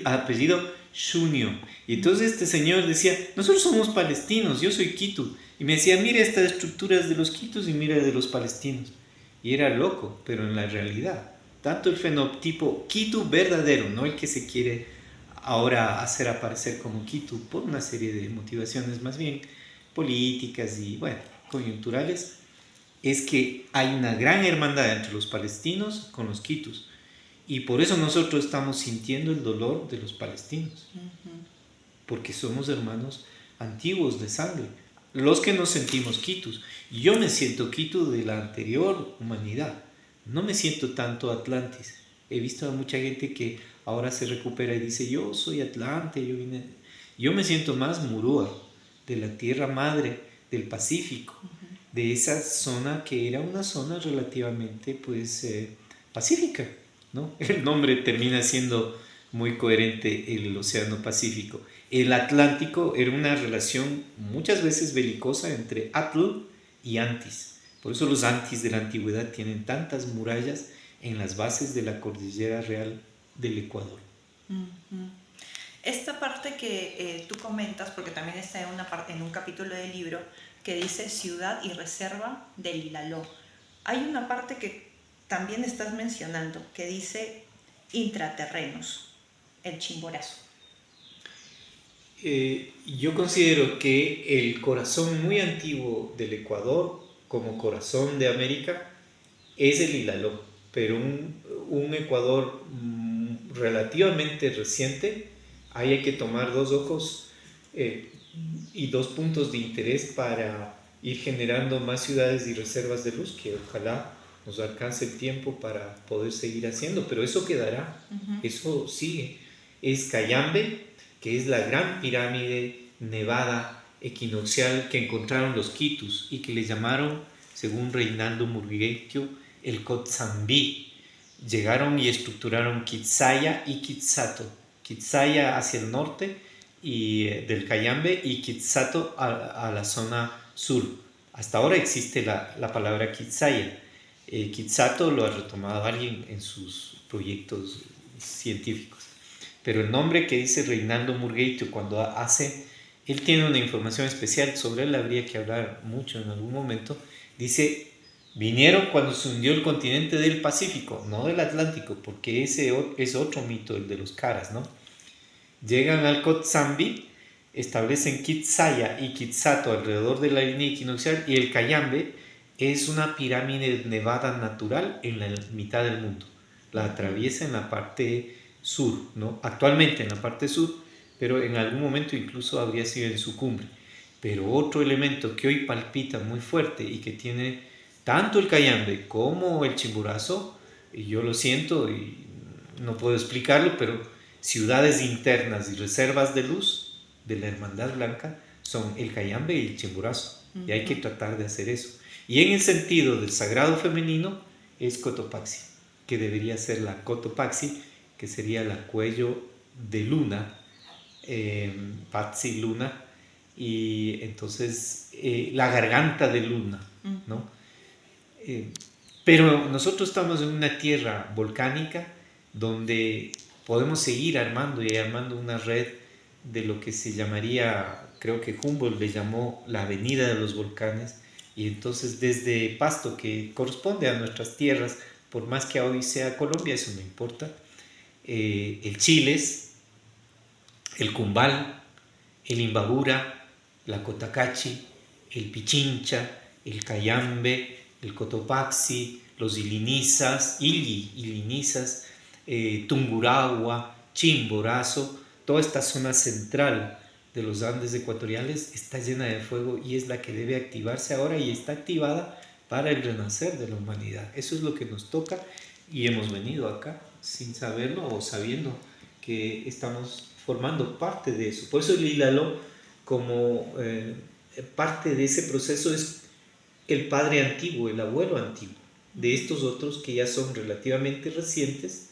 apellido Junio. Y entonces este señor decía, nosotros somos palestinos, yo soy Quito. Y me decía, mira estas estructuras de los quitos y mira de los palestinos. Y era loco, pero en la realidad, tanto el fenotipo Quito verdadero, no el que se quiere ahora hacer aparecer como Quito por una serie de motivaciones más bien políticas y, bueno, coyunturales, es que hay una gran hermandad entre los palestinos con los quitos. Y por eso nosotros estamos sintiendo el dolor de los palestinos. Porque somos hermanos antiguos de sangre. Los que nos sentimos quitos. Yo me siento quito de la anterior humanidad. No me siento tanto Atlantis. He visto a mucha gente que ahora se recupera y dice, yo soy Atlante, yo me siento más Murúa, de la tierra madre del Pacífico, de esa zona que era una zona relativamente pacífica, ¿no? El nombre termina siendo muy coherente, el Océano Pacífico. El Atlántico era una relación muchas veces belicosa entre Atl y Antis. Por eso los Antis de la antigüedad tienen tantas murallas en las bases de la cordillera real del Ecuador. Esta parte que tú comentas, porque también está en un capítulo del libro que dice ciudad y reserva del Ilaló. Hay una parte que también estás mencionando que dice intraterrenos, el Chimborazo. Yo considero que el corazón muy antiguo del Ecuador, como corazón de América, es el Ilaló, pero un Ecuador relativamente reciente. Ahí hay que tomar dos ojos y dos puntos de interés para ir generando más ciudades y reservas de luz, que ojalá nos alcance el tiempo para poder seguir haciendo, pero eso quedará, eso sigue. Es Cayambe, que es la gran pirámide nevada equinoccial que encontraron los quitus y que le llamaron, según Reinaldo Murgueitio, el Cotzambí. Llegaron y estructuraron Quitsaya y Quitzato. Quitsaya hacia el norte y del Cayambe y Quitzato a la zona sur. Hasta ahora existe la palabra Quitsaya. Quitzato lo ha retomado alguien en sus proyectos científicos. Pero el nombre que dice Reinaldo Murgueitio cuando hace Él tiene una información especial, sobre él habría que hablar mucho en algún momento. Dice, vinieron cuando se hundió el continente del Pacífico, no del Atlántico, porque ese es otro mito, el de los caras, ¿no? Llegan al Cotsambi, establecen Kitsaya y Kitsato alrededor de la línea equinoccial, y el Cayambe es una pirámide nevada natural en la mitad del mundo. La atraviesa en la parte sur, ¿no? Actualmente en la parte sur, pero en algún momento incluso habría sido en su cumbre. Pero otro elemento que hoy palpita muy fuerte y que tiene tanto el Cayambe como el Chimborazo, y yo lo siento y no puedo explicarlo, pero ciudades internas y reservas de luz de la Hermandad Blanca son el Cayambe y el Chimborazo. Y hay que tratar de hacer eso. Y en el sentido del sagrado femenino es Cotopaxi, que debería ser la Cotopaxi, que sería la cuello de luna, Paxi luna, y entonces la garganta de luna, ¿no? Pero nosotros estamos en una tierra volcánica donde podemos seguir armando y armando una red de lo que se llamaría, creo que Humboldt le llamó la avenida de los volcanes, y entonces desde Pasto, que corresponde a nuestras tierras, por más que hoy sea Colombia, eso no importa, el Chiles, el Cumbal, el Imbabura, la Cotacachi, el Pichincha, el Cayambe, el Cotopaxi, los Ilinizas, Tungurahua, Chimborazo, toda esta zona central de los Andes ecuatoriales está llena de fuego y es la que debe activarse ahora y está activada para el renacer de la humanidad. Eso es lo que nos toca y hemos venido acá sin saberlo o sabiendo que estamos formando parte de eso. Por eso el Ilaló, como parte de ese proceso, es el padre antiguo, el abuelo antiguo de estos otros que ya son relativamente recientes,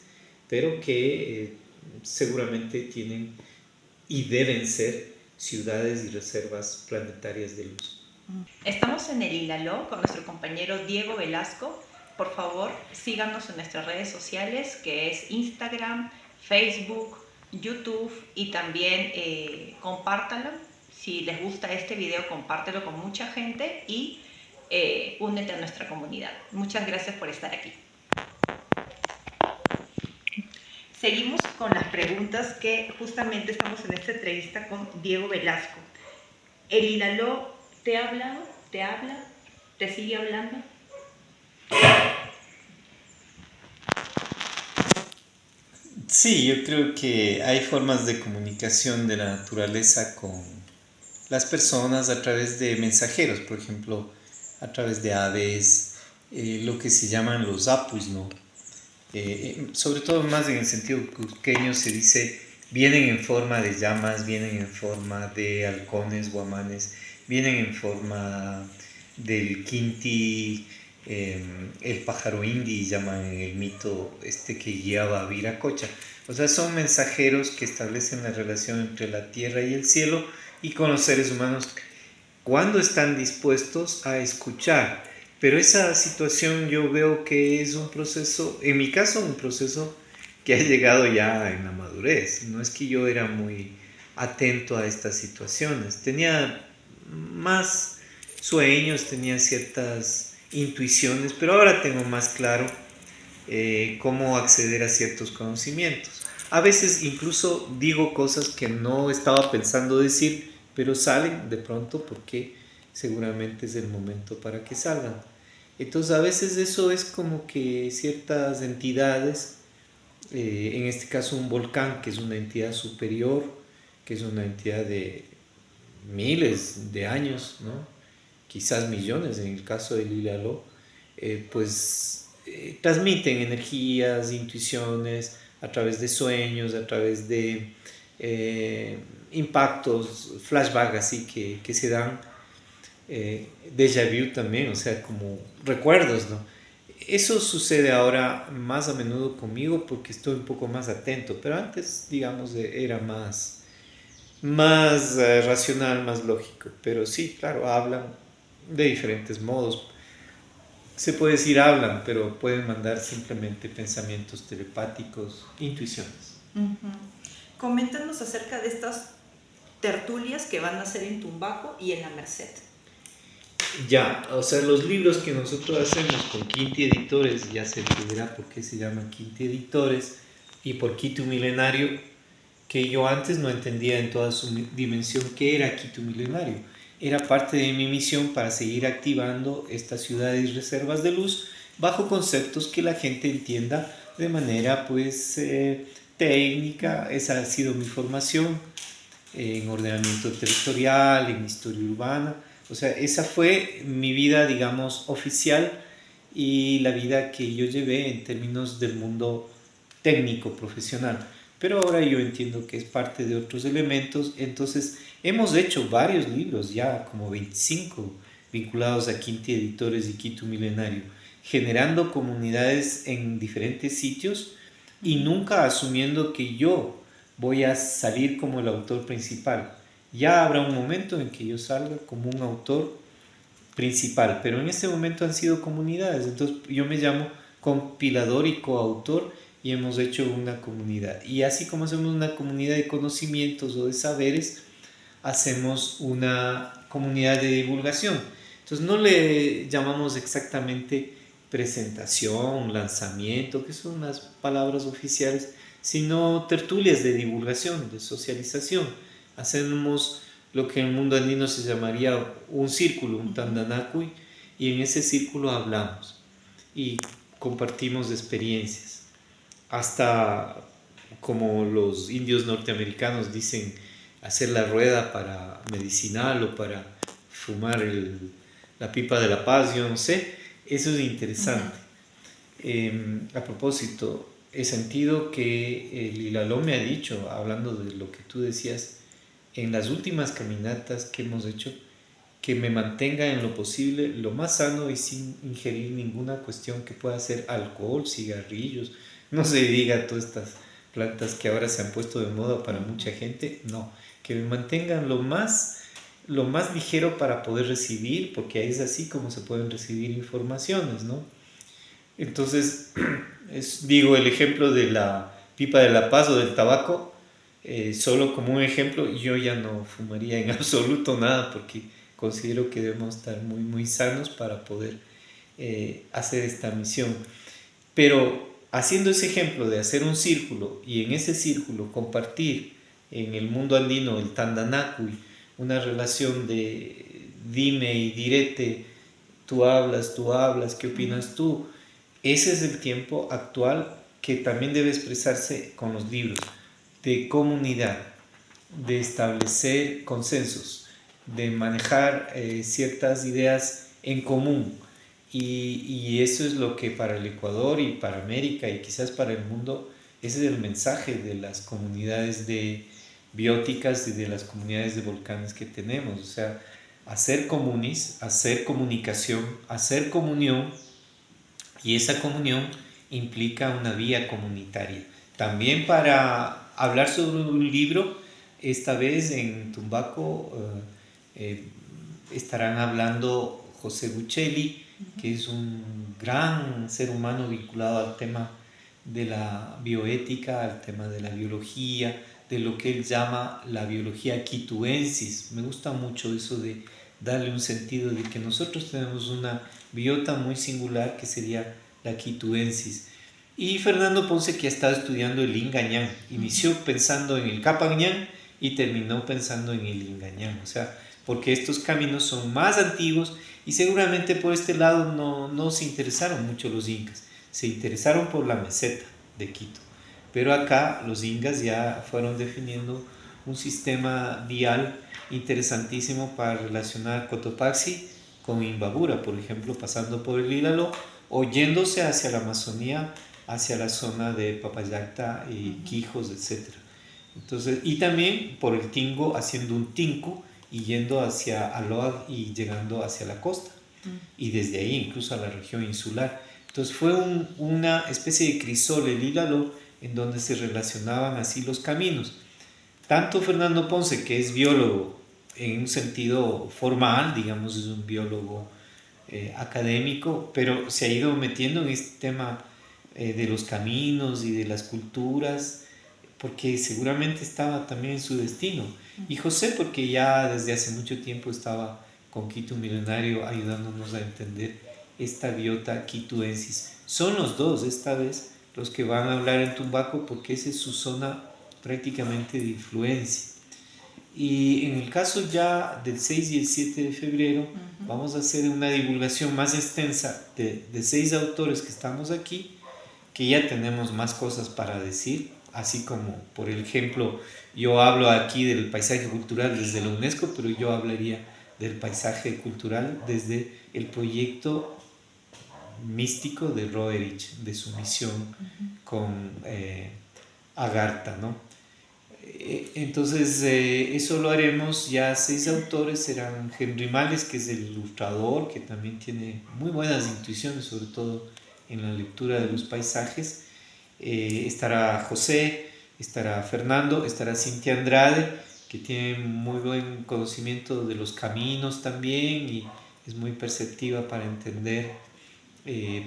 pero que seguramente tienen y deben ser ciudades y reservas planetarias de luz. Estamos en el Ilaló con nuestro compañero Diego Velasco. Por favor, síganos en nuestras redes sociales, que es Instagram, Facebook, YouTube, y también compártanlo. Si les gusta este video, compártelo con mucha gente y únete a nuestra comunidad. Muchas gracias por estar aquí. Seguimos con las preguntas que justamente estamos en esta entrevista con Diego Velasco. ¿El Ilaló te ha hablado? ¿Te habla? ¿Te sigue hablando? Sí, yo creo que hay formas de comunicación de la naturaleza con las personas a través de mensajeros, por ejemplo, a través de aves, lo que se llaman los apus, ¿no? Sobre todo más en el sentido cusqueño se dice, vienen en forma de llamas, vienen en forma de halcones, guamanes, vienen en forma del quinti, el pájaro indi, llaman en el mito este que guiaba a Viracocha. O sea, son mensajeros que establecen la relación entre la tierra y el cielo y con los seres humanos cuando están dispuestos a escuchar. Pero esa situación yo veo que es un proceso, en mi caso, un proceso que ha llegado ya en la madurez. No es que yo era muy atento a estas situaciones. Tenía más sueños, tenía ciertas intuiciones, pero ahora tengo más claro cómo acceder a ciertos conocimientos. A veces incluso digo cosas que no estaba pensando decir, pero salen de pronto porque seguramente es el momento para que salgan. Entonces a veces eso es como que ciertas entidades, en este caso un volcán, que es una entidad superior, que es una entidad de miles de años, ¿no? Quizás millones en el caso del Ilaló, transmiten energías, intuiciones a través de sueños, a través de impactos, flashbacks así que se dan, déjà vu también, o sea, como recuerdos, ¿no? Eso sucede ahora más a menudo conmigo porque estoy un poco más atento, pero antes, digamos, era más racional, más lógico. Pero sí, claro, hablan de diferentes modos. Se puede decir hablan, pero pueden mandar simplemente pensamientos telepáticos, intuiciones. Coméntanos acerca de estas tertulias que van a ser en Tumbaco y en la Merced. Ya, o sea, los libros que nosotros hacemos con Quinti Editores, ya se entenderá por qué se llama Quinti Editores y por Quito Milenario, que yo antes no entendía en toda su dimensión qué era Quito Milenario. Era parte de mi misión para seguir activando estas ciudades reservas de luz bajo conceptos que la gente entienda de manera pues técnica. Esa ha sido mi formación en ordenamiento territorial, en historia urbana. O sea, esa fue mi vida, digamos, oficial y la vida que yo llevé en términos del mundo técnico, profesional. Pero ahora yo entiendo que es parte de otros elementos. Entonces, hemos hecho varios libros, ya como 25, vinculados a Quinti Editores y Quito Milenario, generando comunidades en diferentes sitios y nunca asumiendo que yo voy a salir como el autor principal. Ya habrá un momento en que yo salga como un autor principal, pero en este momento han sido comunidades. Entonces yo me llamo compilador y coautor y hemos hecho una comunidad. Y así como hacemos una comunidad de conocimientos o de saberes, hacemos una comunidad de divulgación. Entonces no le llamamos exactamente presentación, lanzamiento, que son las palabras oficiales, sino tertulias de divulgación, de socialización. Hacemos lo que en el mundo andino se llamaría un círculo, un tandanacuy, y en ese círculo hablamos y compartimos experiencias. Hasta como los indios norteamericanos dicen, hacer la rueda para medicinal o para fumar la pipa de la paz, yo no sé, eso es interesante. A propósito, he sentido que el Ilaló me ha dicho, hablando de lo que tú decías, en las últimas caminatas que hemos hecho, que me mantenga en lo posible lo más sano y sin ingerir ninguna cuestión que pueda ser alcohol, cigarrillos, no se diga todas estas plantas que ahora se han puesto de moda para mucha gente, no, que me mantengan lo más ligero para poder recibir, porque es así como se pueden recibir informaciones, ¿no? Entonces, digo, el ejemplo de la pipa de la paz o del tabaco, solo como un ejemplo, yo ya no fumaría en absoluto nada porque considero que debemos estar muy sanos para poder hacer esta misión. Pero haciendo ese ejemplo de hacer un círculo y en ese círculo compartir en el mundo andino el tandanacuy, una relación de dime y direte, tú hablas, ¿qué opinas tú? Ese es el tiempo actual que también debe expresarse con los libros, de comunidad, de establecer consensos, de manejar ciertas ideas en común. Y eso es lo que para el Ecuador y para América y quizás para el mundo, ese es el mensaje de las comunidades de bióticas y de las comunidades de volcanes que tenemos. O sea, hacer comunis, hacer comunicación, hacer comunión, y esa comunión implica una vía comunitaria. También para hablar sobre un libro, esta vez en Tumbaco estarán hablando José Buccelli, que es un gran ser humano vinculado al tema de la bioética, al tema de la biología, de lo que él llama la biología quituensis. Me gusta mucho eso de darle un sentido de que nosotros tenemos una biota muy singular que sería la quituensis. Y Fernando Ponce, que ha estado estudiando el Ingañán, inició pensando en el Capañán y terminó pensando en el Ingañán, o sea, porque estos caminos son más antiguos y seguramente por este lado no se interesaron mucho los incas, se interesaron por la meseta de Quito, pero acá los incas ya fueron definiendo un sistema vial interesantísimo para relacionar Cotopaxi con Imbabura, por ejemplo, pasando por el Ilaló o yéndose hacia la Amazonía, hacia la zona de Papayacta y Quijos, etc. Entonces, y también por el Tingo, haciendo un tinku y yendo hacia Aloag y llegando hacia la costa, y desde ahí incluso a la región insular. Entonces fue una especie de crisol, el Ilaló, en donde se relacionaban así los caminos. Tanto Fernando Ponce, que es biólogo en un sentido formal, digamos, es un biólogo académico, pero se ha ido metiendo en este tema de los caminos y de las culturas, porque seguramente estaba también en su destino. Y José, porque ya desde hace mucho tiempo estaba con Quito Milenario ayudándonos a entender esta biota quituensis. Son los dos esta vez los que van a hablar en Tumbaco porque esa es su zona prácticamente de influencia. Y en el caso ya del 6 y el 7 de febrero vamos a hacer una divulgación más extensa de 6 autores que estamos aquí, que ya tenemos más cosas para decir, así como, por ejemplo, yo hablo aquí del paisaje cultural desde la UNESCO, pero yo hablaría del paisaje cultural desde el proyecto místico de Roerich, de su misión con Agartha, ¿no? Entonces, eso lo haremos ya 6 autores, serán Henry Males, que es el ilustrador, que también tiene muy buenas intuiciones, sobre todo en la lectura de los paisajes. Estará José, estará Fernando, estará Cintia Andrade, que tiene muy buen conocimiento de los caminos también y es muy perceptiva para entender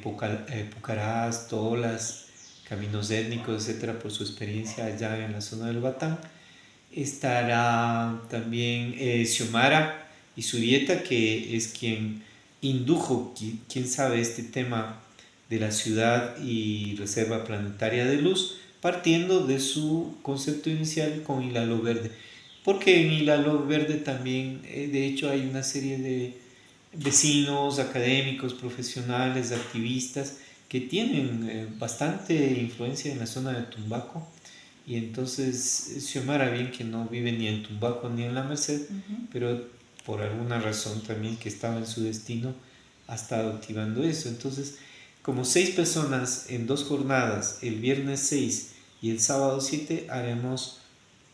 pucarás, tolas, caminos étnicos, etcétera, por su experiencia allá en la zona del Batán. Estará también Xiomara Isurieta, que es quien indujo, quién sabe, este tema de la ciudad y reserva planetaria de luz, partiendo de su concepto inicial con Hilalo Verde. Porque en Hilalo Verde también, de hecho, hay una serie de vecinos, académicos, profesionales, activistas que tienen bastante influencia en la zona de Tumbaco. Y entonces Xiomara, bien que no vive ni en Tumbaco ni en La Merced, pero por alguna razón también que estaba en su destino, ha estado activando eso. Entonces, como 6 personas en 2 jornadas, el viernes 6 y el sábado 7, haremos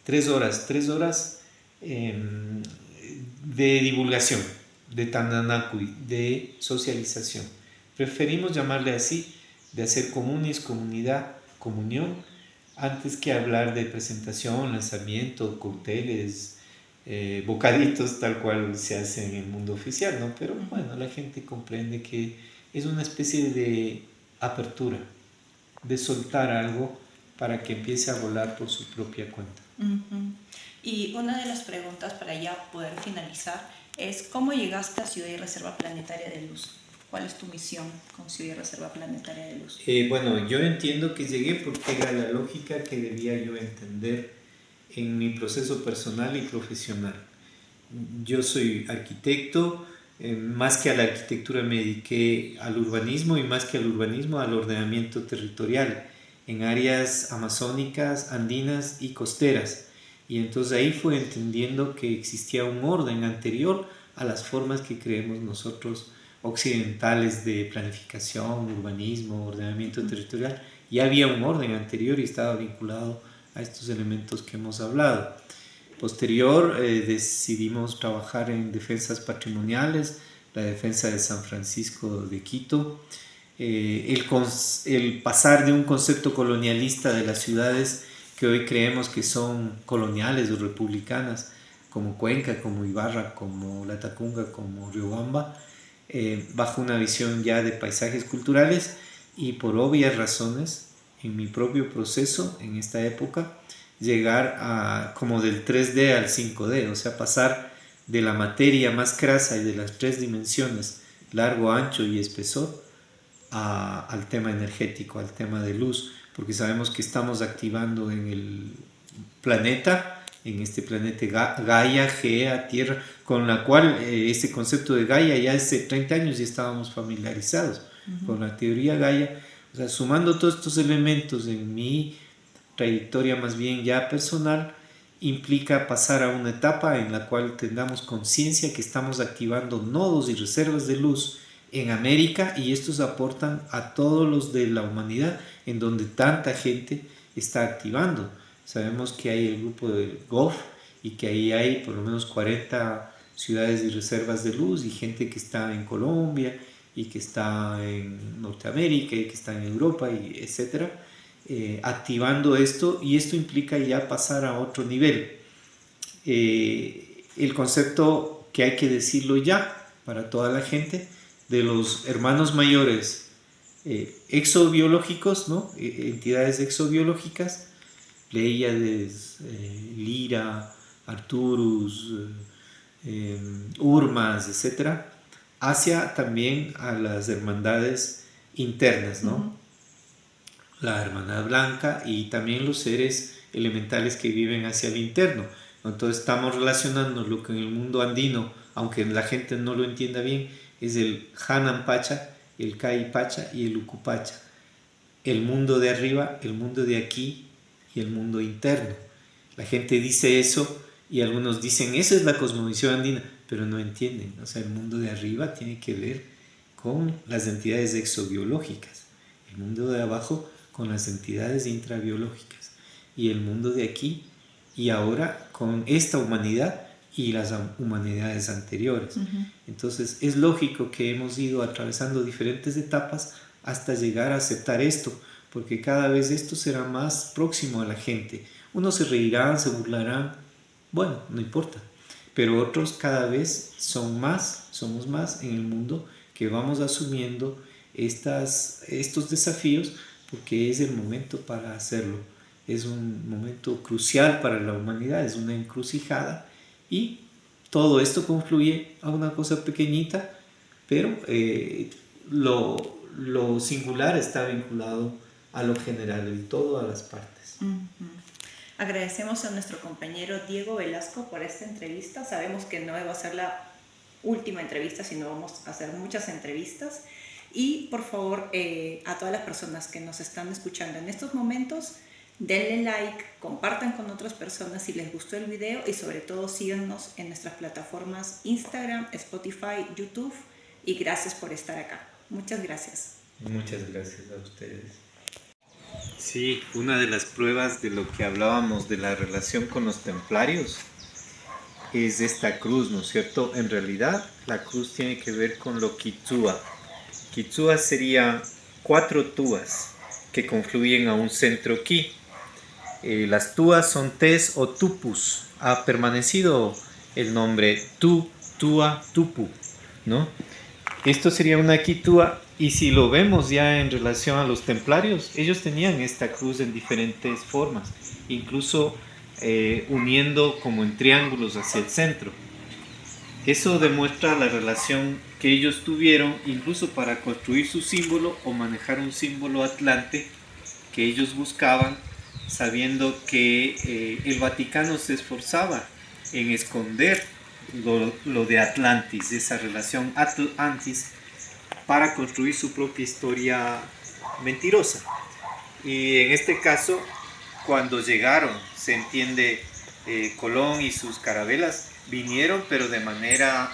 3 horas de divulgación, de Tananacui, de socialización. Preferimos llamarle así, de hacer comunis, comunidad, comunión, antes que hablar de presentación, lanzamiento, cócteles, bocaditos, tal cual se hace en el mundo oficial, ¿no? Pero bueno, la gente comprende que es una especie de apertura, de soltar algo para que empiece a volar por su propia cuenta. Y una de las preguntas para ya poder finalizar es ¿cómo llegaste a Ciudad y Reserva Planetaria de Luz? ¿Cuál es tu misión con Ciudad y Reserva Planetaria de Luz? Bueno, yo entiendo que llegué porque era la lógica que debía yo entender en mi proceso personal y profesional. Yo soy arquitecto, más que a la arquitectura me dediqué al urbanismo y más que al urbanismo al ordenamiento territorial en áreas amazónicas, andinas y costeras. Y entonces ahí fue entendiendo que existía un orden anterior a las formas que creemos nosotros occidentales de planificación, urbanismo, ordenamiento territorial. Ya había un orden anterior y estaba vinculado a estos elementos que hemos hablado. Posterior decidimos trabajar en defensas patrimoniales, la defensa de San Francisco de Quito, el pasar de un concepto colonialista de las ciudades que hoy creemos que son coloniales o republicanas, como Cuenca, como Ibarra, como Latacunga, como Riobamba, bajo una visión ya de paisajes culturales y por obvias razones, en mi propio proceso en esta época, llegar a como del 3D al 5D, o sea, pasar de la materia más crasa y de las 3 dimensiones, largo, ancho y espesor, al tema energético, al tema de luz, porque sabemos que estamos activando en el planeta, en este planeta Gaia, Gea, Tierra, con la cual este concepto de Gaia ya hace 30 años ya estábamos familiarizados con la teoría Gaia. O sea, sumando todos estos elementos en mi trayectoria más bien ya personal, implica pasar a una etapa en la cual tengamos conciencia que estamos activando nodos y reservas de luz en América y estos aportan a todos los de la humanidad en donde tanta gente está activando. Sabemos que hay el grupo del GOF y que ahí hay por lo menos 40 ciudades y reservas de luz y gente que está en Colombia y que está en Norteamérica y que está en Europa y etcétera, activando esto, y esto implica ya pasar a otro nivel. El concepto que hay que decirlo ya para toda la gente de los hermanos mayores exobiológicos, ¿no? Entidades exobiológicas Pléyades, Lira, Arturus, Urmas, etc., hacia también a las hermandades internas, ¿no? Ujú. La hermandad blanca y también los seres elementales que viven hacia el interno. Entonces estamos relacionándolo con el mundo andino, aunque la gente no lo entienda bien, es el Hanan Pacha, el Kai Pacha y el Ucupacha. El mundo de arriba, el mundo de aquí y el mundo interno. La gente dice eso y algunos dicen, eso es la cosmovisión andina, pero no entienden. O sea, el mundo de arriba tiene que ver con las entidades exobiológicas, el mundo de abajo con las entidades intrabiológicas y el mundo de aquí y ahora con esta humanidad y las humanidades anteriores. Ujú. Entonces es lógico que hemos ido atravesando diferentes etapas hasta llegar a aceptar esto, porque cada vez esto será más próximo a la gente. Unos se reirán, se burlarán, bueno, no importa, pero otros cada vez somos más en el mundo que vamos asumiendo estos desafíos porque es el momento para hacerlo. Es un momento crucial para la humanidad, es una encrucijada y todo esto confluye a una cosa pequeñita, pero lo singular está vinculado a lo general, el todo a las partes. Ujú. Agradecemos a nuestro compañero Diego Velasco por esta entrevista. Sabemos que no va a ser la última entrevista, sino vamos a hacer muchas entrevistas. Y por favor, a todas las personas que nos están escuchando en estos momentos, denle like, compartan con otras personas si les gustó el video y sobre todo síganos en nuestras plataformas Instagram, Spotify, YouTube y gracias por estar acá. Muchas gracias. Muchas gracias a ustedes. Sí, una de las pruebas de lo que hablábamos de la relación con los templarios es esta cruz, ¿no es cierto? En realidad, la cruz tiene que ver con lo Quechua. Quechua sería 4 túas que confluyen a un centro ki. Las túas son tes o tupus. Ha permanecido el nombre tu, tua, tupu, ¿no? Esto sería una quitúa y si lo vemos ya en relación a los templarios, ellos tenían esta cruz en diferentes formas, incluso uniendo como en triángulos hacia el centro. Eso demuestra la relación que ellos tuvieron incluso para construir su símbolo o manejar un símbolo atlante que ellos buscaban, sabiendo que el Vaticano se esforzaba en esconder lo de Atlantis, esa relación Atlantis, para construir su propia historia mentirosa. Y en este caso, cuando llegaron, se entiende, Colón y sus carabelas vinieron, pero de manera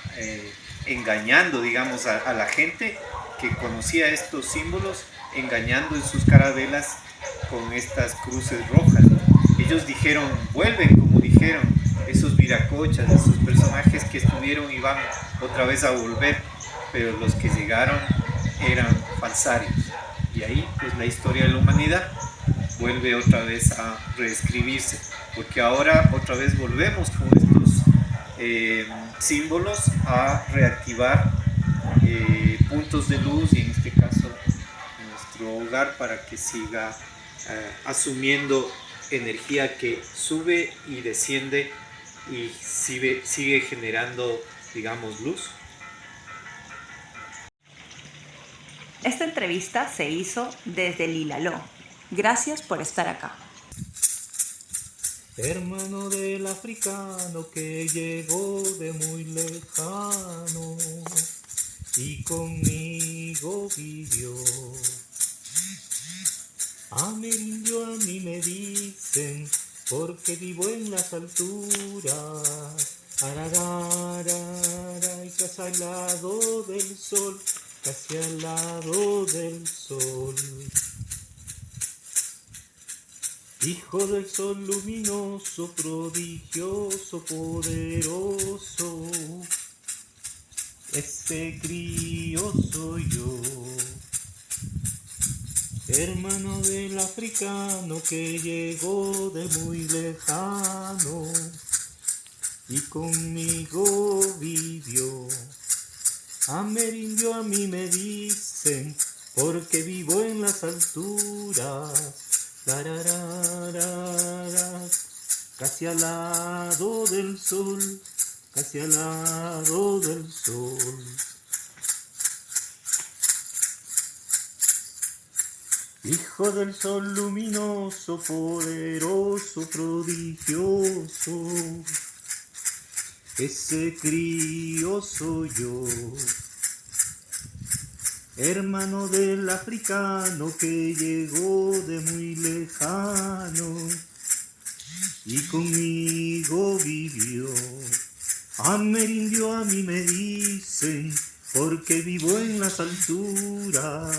engañando, digamos, a la gente que conocía estos símbolos, engañando en sus carabelas con estas cruces rojas. Ellos dijeron, vuelven, como dijeron esos viracochas, esos personajes que estuvieron y van otra vez a volver, pero los que llegaron eran falsarios. Y ahí pues la historia de la humanidad vuelve otra vez a reescribirse, porque ahora otra vez volvemos con estos símbolos a reactivar puntos de luz y en este caso nuestro hogar para que siga asumiendo energía que sube y desciende y sigue generando, digamos, luz. Esta entrevista se hizo desde Lilaló. Gracias por estar acá. Hermano del africano que llegó de muy lejano y conmigo vivió. Amerindio a mí me dicen porque vivo en las alturas. Ararara, y casi al lado del sol, casi al lado del sol. Hijo del sol luminoso, prodigioso, poderoso, ese crío soy yo. Hermano del africano que llegó de muy lejano y conmigo vivió. Amerindio a mí me dicen porque vivo en las alturas. Tarararara, casi al lado del sol, casi al lado del sol. Hijo del sol luminoso, poderoso, prodigioso, ese crío soy yo. Hermano del africano que llegó de muy lejano y conmigo vivió. Amerindio a mí me dicen porque vivo en las alturas.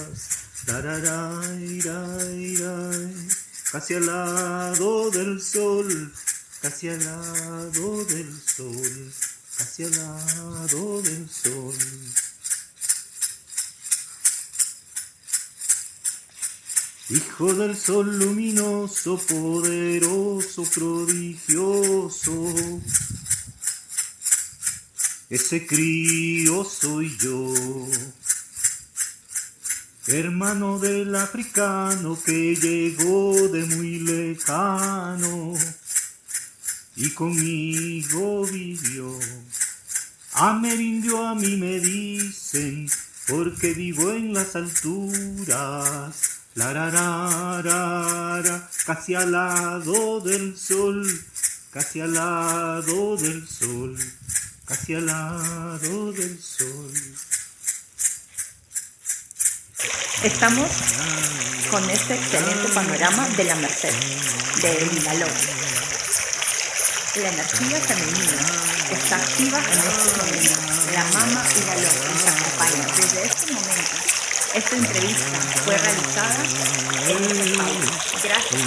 Tararay, ray, ray, casi al lado del sol, casi al lado del sol, casi al lado del sol. Hijo del sol luminoso, poderoso, prodigioso, ese crío soy yo. Hermano del africano que llegó de muy lejano y conmigo vivió. Amerindio a mí me dicen porque vivo en las alturas. Larararara, casi al lado del sol, casi al lado del sol, casi al lado del sol. Estamos con este excelente panorama de la Merced, de El Hilaló. La energía femenina está activa en estos momentos. La mama Hilaló nos acompaña desde este momento. Esta entrevista fue realizada en este país. Gracias.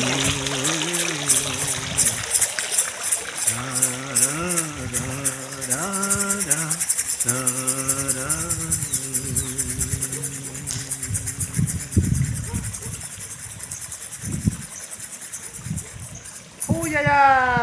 ¡Uy, ya!